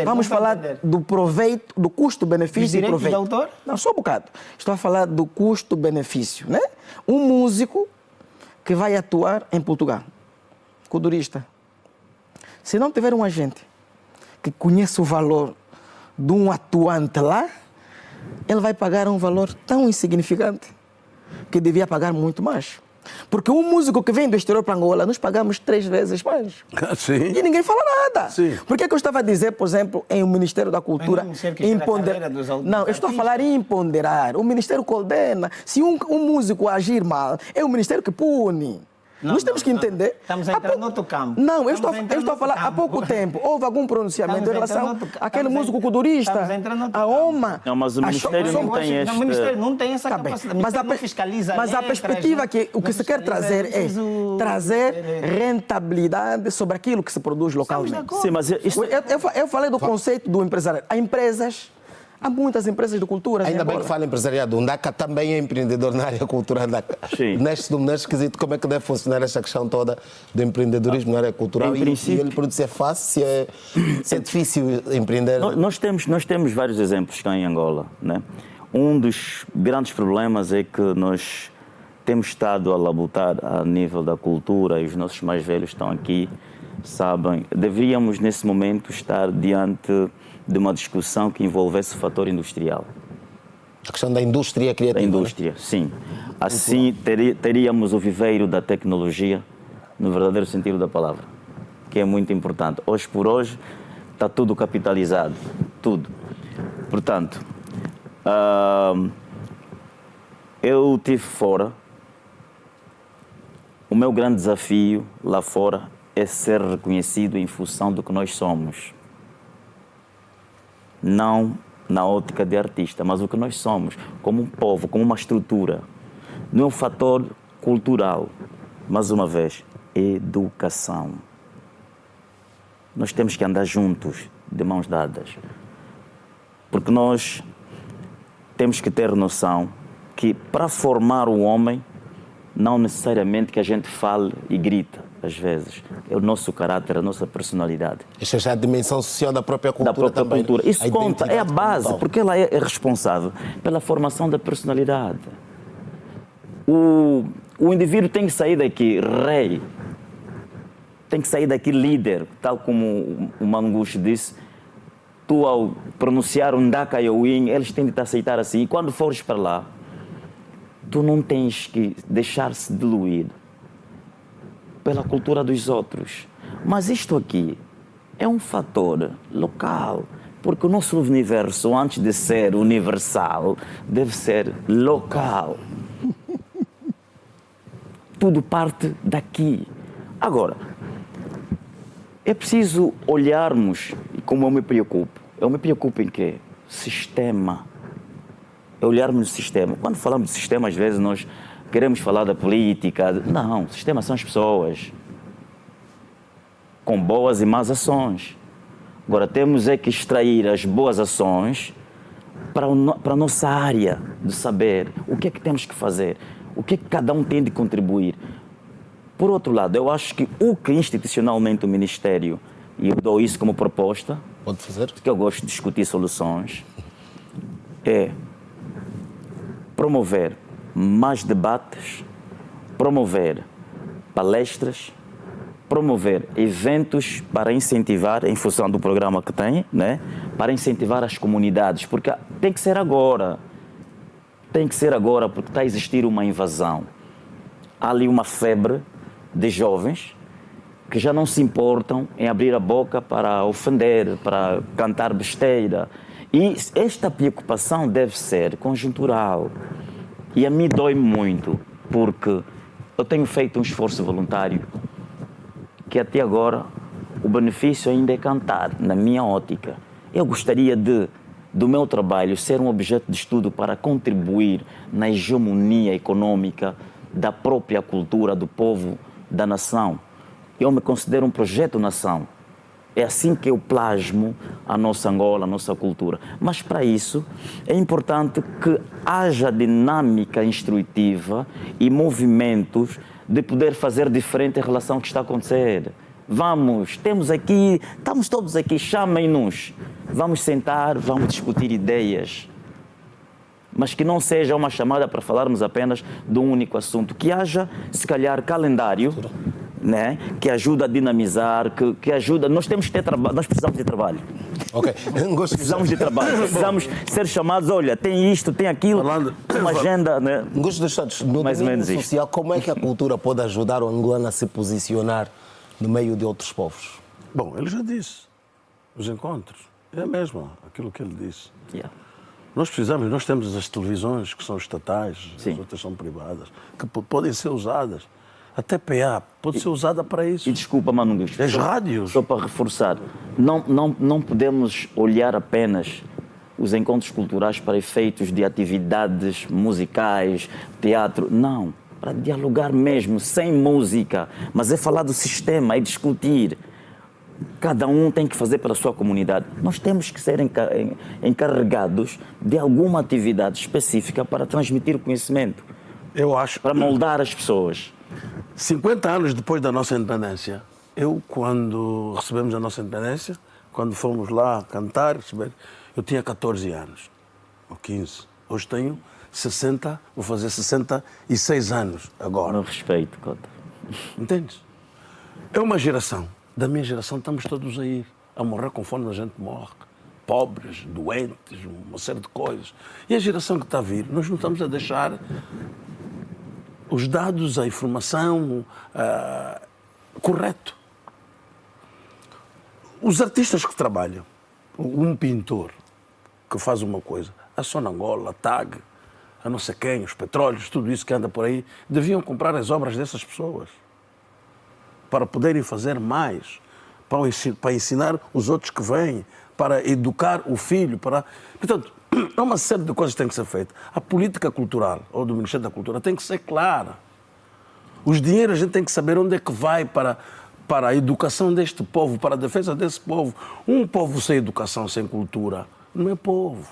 Vamos falar do proveito, do custo-benefício e proveito. Dos direitos de autor? Não, só um bocado. Estou a falar do custo-benefício, né? Um músico que vai atuar em Portugal, culturista. Se não tiver um agente que conheça o valor de um atuante lá, ele vai pagar um valor tão insignificante que devia pagar muito mais. Porque um músico que vem do exterior para Angola, nós pagamos 3 vezes mais. Sim. E ninguém fala nada. Sim. Por que eu estava a dizer, por exemplo, em o Ministério da Cultura... Não, eu estou a falar em ponderar. O Ministério coordena. Se um músico agir mal, é o Ministério que pune. Nós temos que entender. Estamos a entrar no outro campo. Não, eu estou a falar há pouco tempo. Houve algum pronunciamento em relação àquele músico culturista, a OMA. Não, mas o Ministério não tem este... O Ministério não tem essa capacidade. Mas a perspectiva que o que se quer trazer é trazer rentabilidade sobre aquilo que se produz localmente. Sim, mas eu falei do conceito do empresário. Há muitas empresas de cultura. Ainda bem que fala empresariado. O NACA também é empreendedor na área cultural. Neste quesito, como é que deve funcionar esta questão toda do empreendedorismo na área cultural? E ele pergunta se é fácil, se é difícil empreender. Nós temos vários exemplos cá em Angola, né? Um dos grandes problemas é que nós temos estado a labutar a nível da cultura, e os nossos mais velhos estão aqui, sabem. Deveríamos, nesse momento, estar diante de uma discussão que envolvesse o fator industrial. A questão da indústria criativa. Da indústria, sim. Assim teríamos o viveiro da tecnologia, no verdadeiro sentido da palavra. que é muito importante. Hoje por hoje está tudo capitalizado, tudo. Portanto, eu estive fora. O meu grande desafio lá fora é ser reconhecido em função do que nós somos. Não na ótica de artista, mas o que nós somos, como um povo, como uma estrutura. Não é um fator cultural, mais uma vez, educação. Nós temos que andar juntos, de mãos dadas. Porque nós temos que ter noção que para formar o homem, não necessariamente que a gente fale e grita, às vezes. É o nosso caráter, a nossa personalidade. Esta já é a dimensão social da própria cultura Da própria também. cultura. Isso conta, é a identidade base, como tal. porque ela é responsável pela formação da personalidade. O indivíduo tem que sair daqui rei, tem que sair daqui líder, tal como o Mangush disse. Tu, ao pronunciar um Ndaka Yowin, eles têm de te aceitar assim. E quando fores para lá, tu não tens que deixar-se diluir pela cultura dos outros. Mas isto aqui é um fator local, porque o nosso universo, antes de ser universal, deve ser local. Tudo parte daqui. Agora, é preciso olharmos, e como eu me preocupo em quê? Sistema. É olharmos no sistema. Quando falamos de sistema, às vezes nós queremos falar da política. Não, o sistema são as pessoas, com boas e más ações. Agora, temos é que extrair as boas ações para a nossa área de saber o que é que temos que fazer, o que é que cada um tem de contribuir. Por outro lado, eu acho que o que institucionalmente o Ministério, e eu dou isso como proposta, Pode fazer? porque eu gosto de discutir soluções, é promover mais debates, promover palestras, promover eventos para incentivar, em função do programa que tem, né? Para incentivar as comunidades, porque tem que ser agora. Tem que ser agora, porque está a existir uma invasão. Há ali uma febre de jovens que já não se importam em abrir a boca para ofender, para cantar besteira. E esta preocupação deve ser conjuntural. E a mim dói muito, porque eu tenho feito um esforço voluntário que até agora o benefício ainda é cantar, na minha ótica. Eu gostaria do meu trabalho ser um objeto de estudo para contribuir na hegemonia econômica da própria cultura do povo, da nação. Eu me considero um projeto nação. É assim que eu plasmo a nossa Angola, a nossa cultura. Mas para isso é importante que haja dinâmica instrutiva e movimentos de poder fazer diferente em relação ao que está a acontecer. Vamos, estamos todos aqui, chamem-nos. Vamos sentar, vamos discutir ideias. Mas que não seja uma chamada para falarmos apenas de um único assunto. Que haja, se calhar, calendário, né? Que ajuda a dinamizar, que ajuda. Nós temos que ter trabalho, nós precisamos de trabalho. Ok. Precisamos de trabalho, precisamos ser chamados, olha, tem isto, tem aquilo, uma agenda, né? Gosto dos Estados, no Mais ou domínio menos social, como é que a cultura pode ajudar o angolano a se posicionar no meio de outros povos? Bom, ele já disse, os encontros, é mesmo aquilo que ele disse. Yeah. Nós temos as televisões que são estatais, Sim. as outras são privadas, que podem ser usadas. Até PA pode ser usada para isso. E desculpa, Mano Gusto, As rádios. só para reforçar, não podemos olhar apenas os encontros culturais para efeitos de atividades musicais, teatro, não, para dialogar mesmo, sem música, mas é falar do sistema, é discutir. Cada um tem que fazer pela sua comunidade. Nós temos que ser encarregados de alguma atividade específica para transmitir o conhecimento, Eu acho. para moldar as pessoas. 50 anos depois da nossa independência, quando recebemos a nossa independência, quando fomos lá cantar, eu tinha 14 anos, ou 15. Hoje tenho 60, vou fazer 66 anos agora. No respeito, Cota. Entendes? É uma geração. Da minha geração estamos todos a ir, a morrer conforme a gente morre. Pobres, doentes, uma série de coisas. E a geração que está a vir, nós não estamos a deixar os dados, a informação correto. Os artistas que trabalham, um pintor que faz uma coisa, a Sonangola, a TAG, a não sei quem, os petróleos, tudo isso que anda por aí, deviam comprar as obras dessas pessoas para poderem fazer mais, para ensinar os outros que vêm, para educar o filho. Portanto, há uma série de coisas que têm que ser feitas. A política cultural, ou do Ministério da Cultura, tem que ser clara. Os dinheiros a gente tem que saber onde é que vai para a educação deste povo, para a defesa desse povo. Um povo sem educação, sem cultura, não é povo.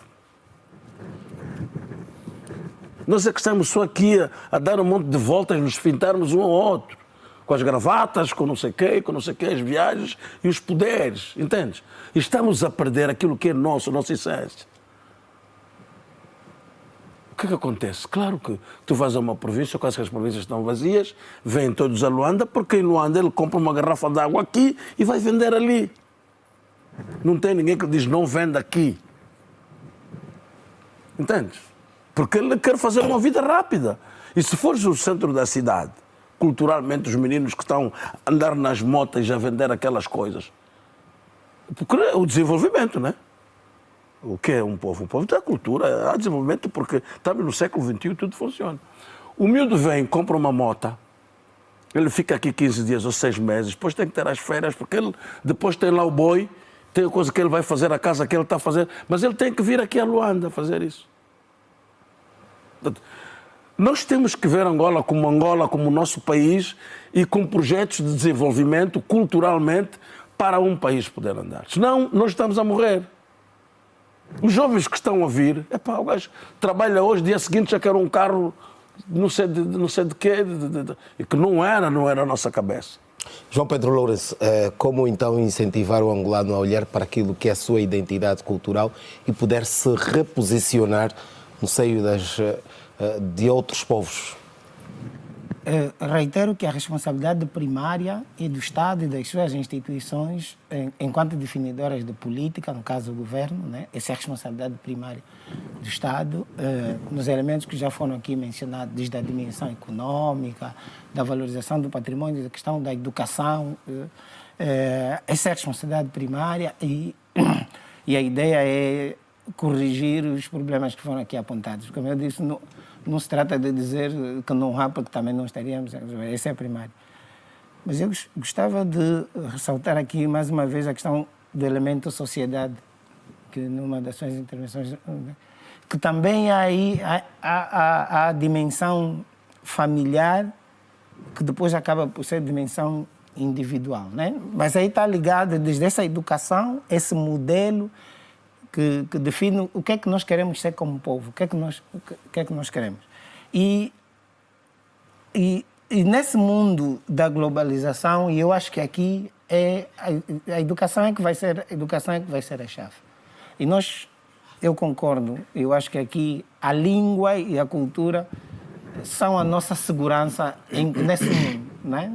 Nós é que estamos só aqui a dar um monte de voltas, nos fintarmos um ao outro. Com as gravatas, com não sei quê, as viagens e os poderes, entendes? E estamos a perder aquilo que é nosso, nossa essência. O que é que acontece? Claro que tu vais a uma província, quase que as províncias estão vazias, vêm todos a Luanda, porque em Luanda ele compra uma garrafa de água aqui e vai vender ali. Não tem ninguém que diz não vende aqui. Entendes? Porque ele quer fazer uma vida rápida. E se fores o centro da cidade, culturalmente, os meninos que estão a andar nas motas a vender aquelas coisas, porque o desenvolvimento, né? O que é um povo? Um povo tem cultura, há desenvolvimento, porque estamos no século XXI, tudo funciona. O miúdo vem, compra uma moto, ele fica aqui 15 dias ou 6 meses, depois tem que ter as férias, porque ele depois tem lá o boi, tem a coisa que ele vai fazer, a casa que ele está a fazer, mas ele tem que vir aqui a Luanda fazer isso. Nós temos que ver Angola como o nosso país e com projetos de desenvolvimento culturalmente para um país poder andar. Senão, nós estamos a morrer. Os jovens que estão a vir, o gajo trabalha hoje, dia seguinte já quer um carro, não sei de quê, e que não era a nossa cabeça. João Pedro Lourenço, como então incentivar o angolano a olhar para aquilo que é a sua identidade cultural e poder se reposicionar no seio de outros povos? Reitero que a responsabilidade primária é do Estado e das suas instituições, enquanto definidoras de política, no caso o governo, né? Essa é a responsabilidade primária do Estado, nos elementos que já foram aqui mencionados, desde a dimensão econômica, da valorização do patrimônio, da questão da educação. Essa é a responsabilidade primária e a ideia é corrigir os problemas que foram aqui apontados. Como eu disse, não se trata de dizer que não há, porque também não estaríamos a resolver. Esse é primário. Mas eu gostava de ressaltar aqui, mais uma vez, a questão do elemento sociedade, que numa das suas intervenções, que também há a dimensão familiar, que depois acaba por ser dimensão individual, né? Mas aí está ligado desde essa educação, esse modelo que define o que é que nós queremos ser como povo, o que é que nós queremos. E nesse mundo da globalização, e eu acho que aqui a educação é que vai ser a chave. E eu concordo, eu acho que aqui a língua e a cultura são a nossa segurança nesse mundo, né?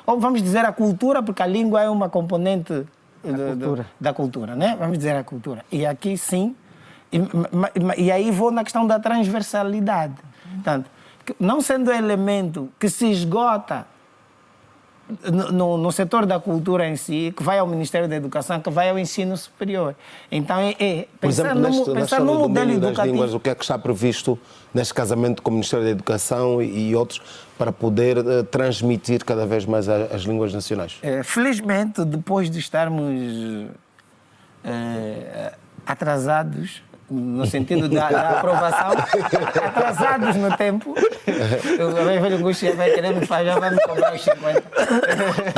Ou vamos dizer a cultura, porque a língua é uma componente da cultura, né? Vamos dizer a cultura. E aqui sim, e aí vou na questão da transversalidade. Portanto, não sendo elemento que se esgota no setor da cultura em si, que vai ao Ministério da Educação, que vai ao ensino superior. Então, pensar no modelo educativo. Línguas, o que é que está previsto neste casamento com o Ministério da Educação e outros para poder transmitir cada vez mais as línguas nacionais? Felizmente, depois de estarmos atrasados, no sentido da aprovação, atrasados no tempo, o velho Guxi vai querer me fazer, já vai me cobrar os 50.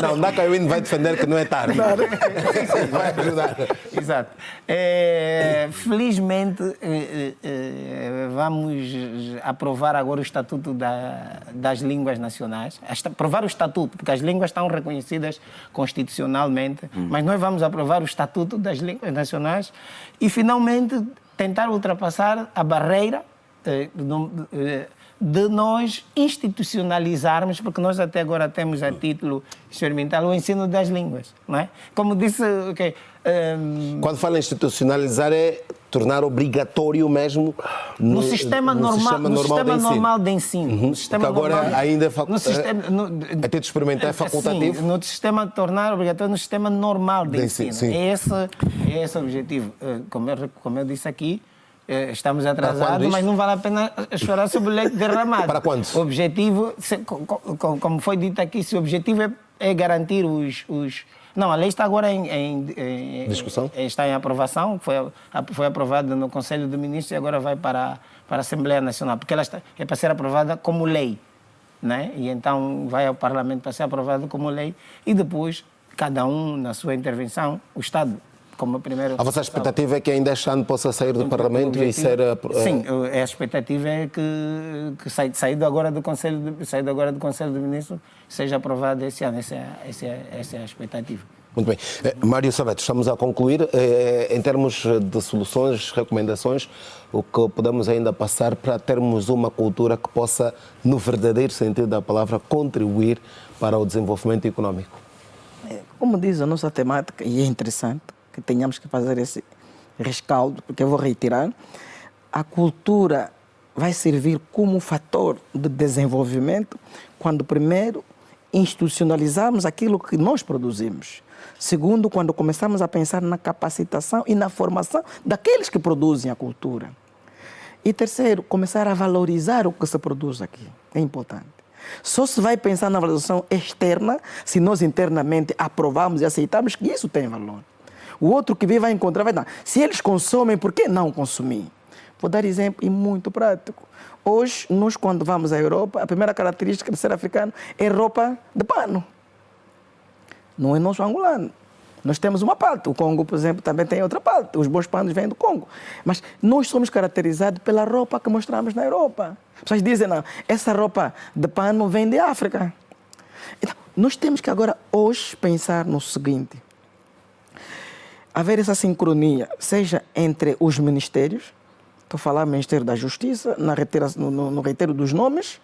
Não, Nakawin vai defender que não é tarde. Vai ajudar. Exato. Felizmente, vamos aprovar agora o Estatuto das Línguas Nacionais. Aprovar o Estatuto, porque as línguas estão reconhecidas constitucionalmente, mas nós vamos aprovar o Estatuto das Línguas Nacionais e, finalmente, tentar ultrapassar a barreira de nós institucionalizarmos, porque nós até agora temos a título experimental o ensino das línguas, não é? Como disse, Quando fala em institucionalizar é tornar obrigatório mesmo no sistema normal de ensino. No sistema que agora normal, ainda a título experimental é facultativo. Sim, no sistema tornar obrigatório no sistema normal de ensino. Sim. É esse o objetivo. Como eu disse aqui, estamos atrasados, mas não vale a pena chorar sobre o leite derramado. Para quando? O objetivo, como foi dito aqui, se o objetivo é garantir os... Não, a lei está agora em discussão? Está em aprovação, foi aprovada no Conselho de Ministros e agora vai para a Assembleia Nacional, porque ela é para ser aprovada como lei, né? E então vai ao Parlamento para ser aprovada como lei e depois, cada um na sua intervenção, o Estado como primeiro... A vossa expectativa é que ainda este ano possa sair do Parlamento e ser... Sim, a expectativa é que saído agora do Conselho de Ministros, seja aprovado esse ano. Essa é a expectativa. Muito bem. Mário Saveto, estamos a concluir. Em termos de soluções, recomendações, o que podemos ainda passar para termos uma cultura que possa, no verdadeiro sentido da palavra, contribuir para o desenvolvimento económico? Como diz a nossa temática, e é interessante que tenhamos que fazer esse rescaldo, porque eu vou reiterar, a cultura vai servir como fator de desenvolvimento quando, primeiro, institucionalizarmos aquilo que nós produzimos. Segundo, quando começamos a pensar na capacitação e na formação daqueles que produzem a cultura. E terceiro, começar a valorizar o que se produz aqui. É importante. Só se vai pensar na valorização externa se nós internamente aprovamos e aceitamos que isso tem valor. O outro que vem vai encontrar, vai dar. Se eles consomem, por que não consumir? Vou dar exemplo e muito prático. Hoje, nós quando vamos à Europa, a primeira característica de ser africano é roupa de pano. Não é nosso angolano. Nós temos uma parte. O Congo, por exemplo, também tem outra parte. Os bons panos vêm do Congo. Mas nós somos caracterizados pela roupa que mostramos na Europa. As pessoas dizem, não, essa roupa de pano vem de África. Então, nós temos que agora, hoje, pensar no seguinte. Haver essa sincronia, seja entre os ministérios, estou a falar do Ministério da Justiça, no reiteiro dos nomes,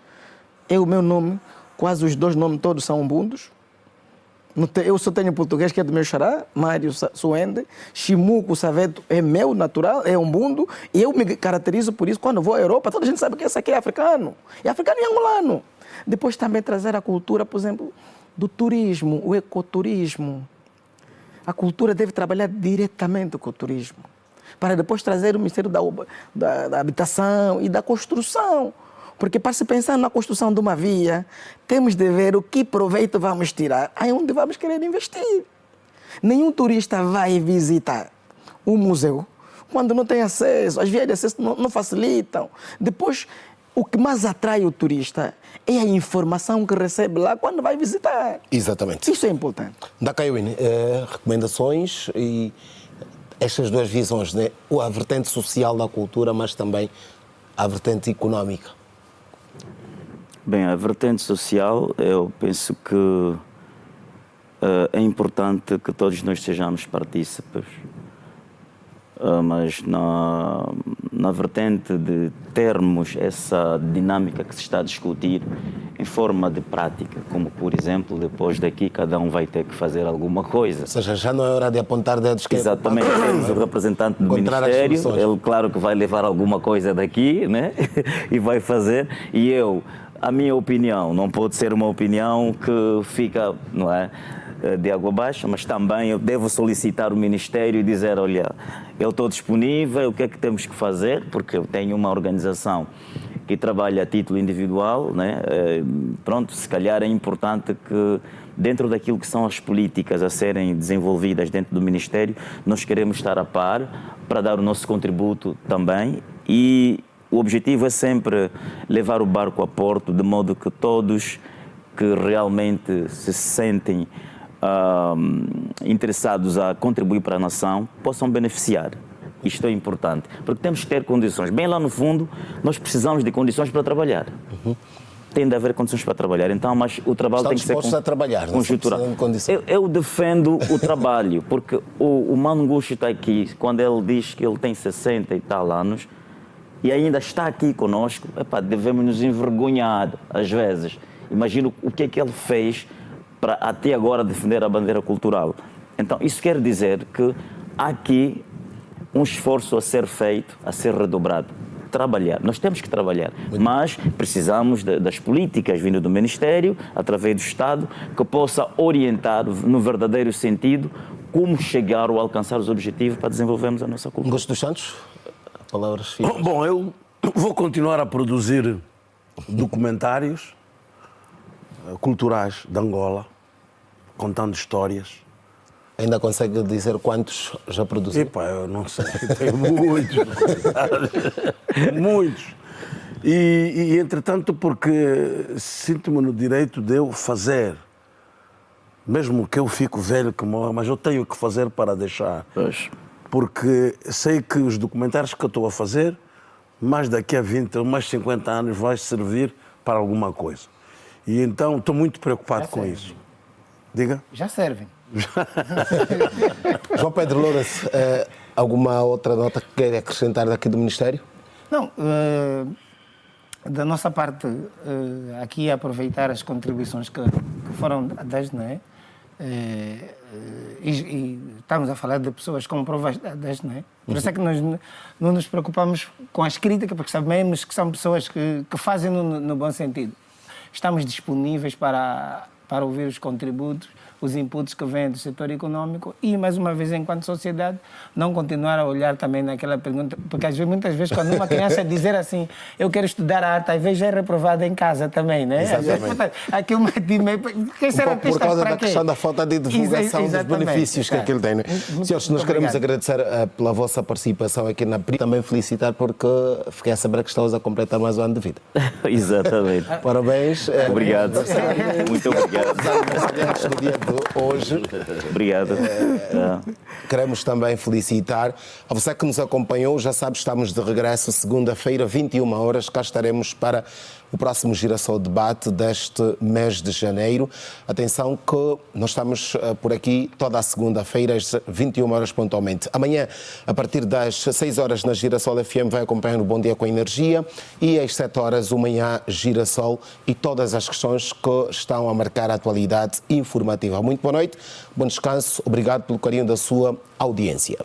o meu nome, quase os dois nomes todos são umbundos. Eu só tenho português, que é do meu xará, Mário Suende. Chimuco Saveto é meu natural, é umbundo, e eu me caracterizo por isso. Quando vou à Europa, toda a gente sabe que esse aqui é africano. É africano e angolano. Depois também trazer a cultura, por exemplo, do turismo, o ecoturismo. A cultura deve trabalhar diretamente com o turismo, para depois trazer o Ministério da Habitação e da Construção. Porque para se pensar na construção de uma via, temos de ver o que proveito vamos tirar, aí onde vamos querer investir. Nenhum turista vai visitar um museu quando não tem acesso, as vias de acesso não facilitam. Depois, o que mais atrai o turista é a informação que recebe lá quando vai visitar. Exatamente. Isso é importante. Da Caiuine, recomendações e estas duas visões, né? A vertente social da cultura, mas também a vertente económica. Bem, a vertente social, eu penso que é importante que todos nós sejamos partícipes, mas na vertente de termos essa dinâmica que se está a discutir em forma de prática, como, por exemplo, depois daqui cada um vai ter que fazer alguma coisa. Ou seja, já não é hora de apontar dedos. Exatamente, temos o representante do Ministério, ele claro que vai levar alguma coisa daqui, né? E vai fazer, e a minha opinião não pode ser uma opinião que fica, não é, de água baixa, mas também eu devo solicitar o Ministério e dizer, olha, eu estou disponível, o que é que temos que fazer? Porque eu tenho uma organização que trabalha a título individual, né? Pronto, se calhar é importante que dentro daquilo que são as políticas a serem desenvolvidas dentro do Ministério, nós queremos estar a par para dar o nosso contributo também, e o objetivo é sempre levar o barco a porto, de modo que todos que realmente se sentem interessados a contribuir para a nação possam beneficiar. Isto é importante, porque temos que ter condições. Bem lá no fundo, nós precisamos de condições para trabalhar. Tem de haver condições para trabalhar, então, mas o trabalho tem que ser a trabalhar, conjuntural. Eu defendo o trabalho, porque o Mano Gusto está aqui, quando ele diz que ele tem 60 e tal anos, e ainda está aqui conosco, epá, devemos nos envergonhar às vezes. Imagino o que é que ele fez para até agora defender a bandeira cultural. Então, isso quer dizer que há aqui um esforço a ser feito, a ser redobrado. Trabalhar, nós temos que trabalhar, mas precisamos das políticas vindo do Ministério, através do Estado, que possa orientar no verdadeiro sentido como chegar ou alcançar os objetivos para desenvolvermos a nossa cultura. Gosto dos Santos, palavras finais. Bom, eu vou continuar a produzir documentários culturais de Angola, contando histórias. Ainda consegue dizer quantos já produziu? Epá, eu não sei, tenho muitos documentários, muitos. E entretanto, porque sinto-me no direito de eu fazer, mesmo que eu fico velho que morra, mas eu tenho que fazer para deixar. Pois. Porque sei que os documentários que eu estou a fazer, mais daqui a 20 ou mais 50 anos, vai servir para alguma coisa. E então estou muito preocupado com isso. Diga? Já servem. João Pedro Lourenço, alguma outra nota que quer acrescentar daqui do Ministério? Não, da nossa parte, aqui aproveitar as contribuições que foram dadas, não é? E estamos a falar de pessoas com provas dadas, não é? Por isso é que nós não nos preocupamos com as críticas, porque sabemos que são pessoas que fazem no bom sentido. Estamos disponíveis para ouvir os contributos, os inputs que vêm do setor econômico e, mais uma vez, enquanto sociedade, não continuar a olhar também naquela pergunta, porque muitas vezes quando uma criança dizer assim, eu quero estudar arte, às vezes já é reprovada em casa também, né? Exatamente. Aqui uma quer ser artista por causa para da quê? questão da falta de divulgação dos Exatamente. benefícios que aquilo tem. Né? Senhores, nós queremos agradecer pela vossa participação aqui na PRI, também felicitar porque fiquei a saber que estamos a completar mais um ano de vida. Exatamente. Parabéns. Obrigado. Muito obrigado. No dia de hoje. Obrigado. Queremos também felicitar a você que nos acompanhou. Já sabe, estamos de regresso segunda-feira, 21 horas. Cá estaremos para o próximo Girassol Debate deste mês de janeiro. Atenção que nós estamos por aqui toda a segunda-feira, às 21 horas pontualmente. Amanhã, a partir das 6 horas na Girassol FM, vai acompanhar o Bom Dia com Energia e às 7 horas o Manhã Girassol e todas as questões que estão a marcar a atualidade informativa. Muito boa noite, bom descanso, obrigado pelo carinho da sua audiência.